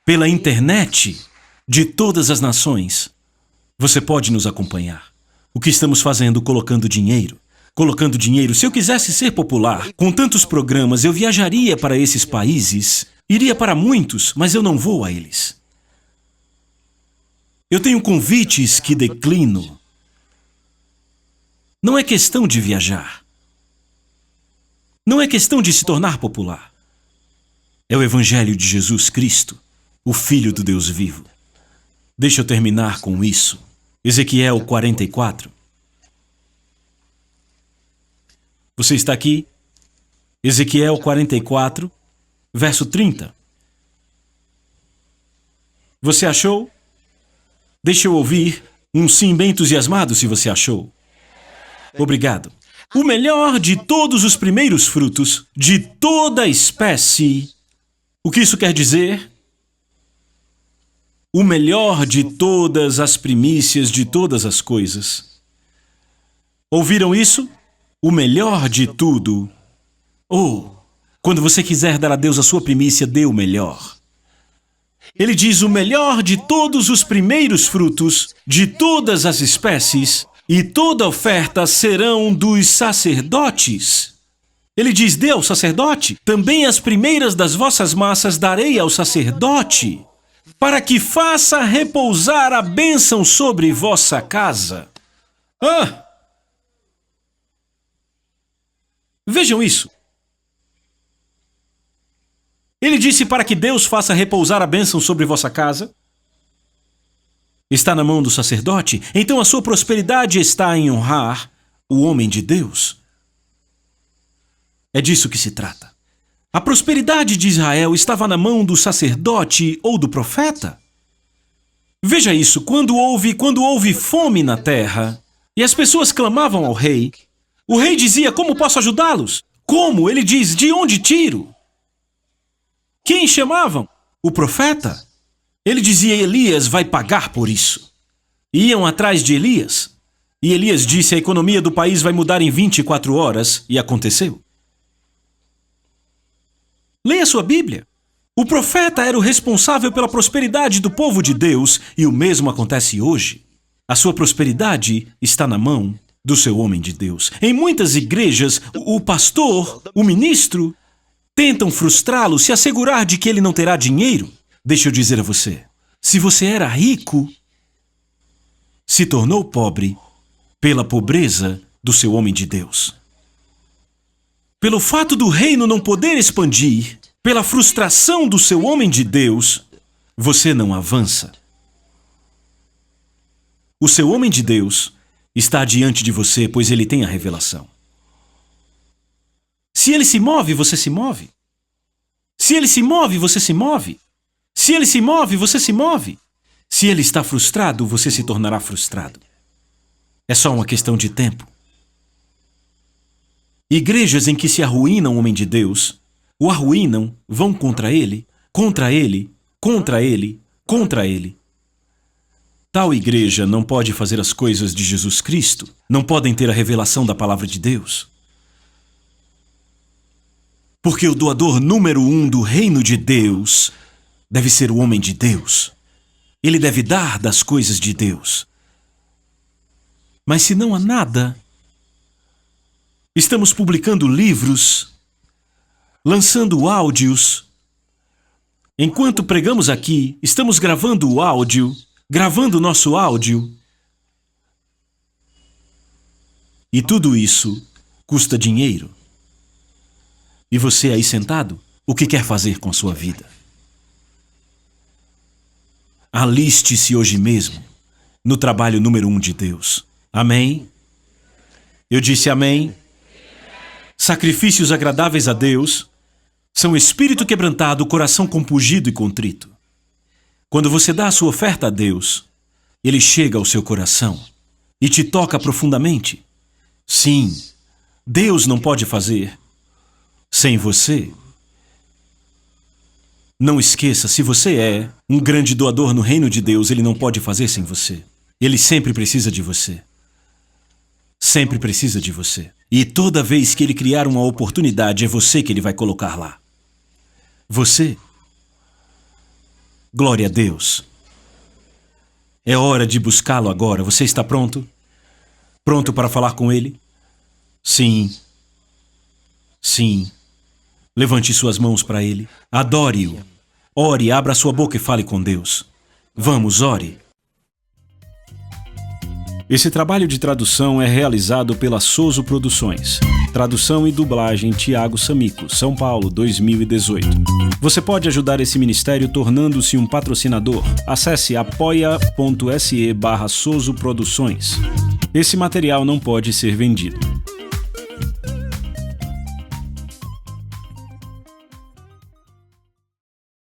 pela internet, de todas as nações. Você pode nos acompanhar. O que estamos fazendo? Colocando dinheiro. Colocando dinheiro. Se eu quisesse ser popular, com tantos programas, eu viajaria para esses países, iria para muitos, mas eu não vou a eles. Eu tenho convites que declino. Não é questão de viajar. Não é questão de se tornar popular. É o Evangelho de Jesus Cristo, o Filho do Deus vivo. Deixa eu terminar com isso. Ezequiel 44. Você está aqui? Ezequiel 44, verso 30. Você achou? Deixa eu ouvir um sim bem entusiasmado se você achou. Obrigado. O melhor de todos os primeiros frutos, de toda a espécie. O que isso quer dizer? O melhor de todas as primícias de todas as coisas. Ouviram isso? O melhor de tudo. Quando você quiser dar a Deus a sua primícia, dê o melhor. Ele diz o melhor de todos os primeiros frutos, de todas as espécies, e toda oferta serão dos sacerdotes. Ele diz, dê ao sacerdote. Também as primeiras das vossas massas darei ao sacerdote, para que faça repousar a bênção sobre vossa casa. Vejam isso. Ele disse para que Deus faça repousar a bênção sobre vossa casa. Está na mão do sacerdote, então a sua prosperidade está em honrar o homem de Deus. É disso que se trata. A prosperidade de Israel estava na mão do sacerdote ou do profeta. Veja isso, quando houve fome na terra e as pessoas clamavam ao rei, o rei dizia, como posso ajudá-los? Como? Ele diz, de onde tiro? Quem chamavam? O profeta. Ele dizia, Elias vai pagar por isso. Iam atrás de Elias. E Elias disse, a economia do país vai mudar em 24 horas. E aconteceu. Leia sua Bíblia. O profeta era o responsável pela prosperidade do povo de Deus. E o mesmo acontece hoje. A sua prosperidade está na mão do seu homem de Deus. Em muitas igrejas, o pastor, o ministro, tentam frustrá-lo, se assegurar de que ele não terá dinheiro. Deixa eu dizer a você, se você era rico, se tornou pobre pela pobreza do seu homem de Deus. Pelo fato do reino não poder expandir, pela frustração do seu homem de Deus, você não avança. O seu homem de Deus está diante de você, pois ele tem a revelação. Se ele se move, você se move. Se ele se move, você se move. Se ele se move, você se move. Se ele está frustrado, você se tornará frustrado. É só uma questão de tempo. Igrejas em que se arruinam o homem de Deus, o arruinam, vão contra ele, contra ele, contra ele, contra ele. Tal igreja não pode fazer as coisas de Jesus Cristo, não podem ter a revelação da palavra de Deus. Porque o doador número 1 do reino de Deus deve ser o homem de Deus. Ele deve dar das coisas de Deus. Mas se não há nada, estamos publicando livros, lançando áudios. Enquanto pregamos aqui, estamos gravando o áudio, gravando nosso áudio. E tudo isso custa dinheiro. E você aí sentado, o que quer fazer com a sua vida? Aliste-se hoje mesmo no trabalho número 1 de Deus. Amém? Eu disse amém. Sacrifícios agradáveis a Deus são espírito quebrantado, coração compungido e contrito. Quando você dá a sua oferta a Deus, Ele chega ao seu coração e te toca profundamente. Sim, Deus não pode fazer sem você. Não esqueça, se você é um grande doador no reino de Deus, Ele não pode fazer sem você. Ele sempre precisa de você. Sempre precisa de você. E toda vez que Ele criar uma oportunidade, é você que Ele vai colocar lá. Você. Glória a Deus. É hora de buscá-lo agora. Você está pronto? Pronto para falar com Ele? Sim. Sim. Levante suas mãos para Ele. Adore-o. Ore, abra sua boca e fale com Deus. Vamos, ore. Esse trabalho de tradução é realizado pela Soso Produções. Tradução e dublagem Tiago Samico, São Paulo, 2018. Você pode ajudar esse ministério tornando-se um patrocinador. Acesse apoia.se/Soso Produções. Esse material não pode ser vendido.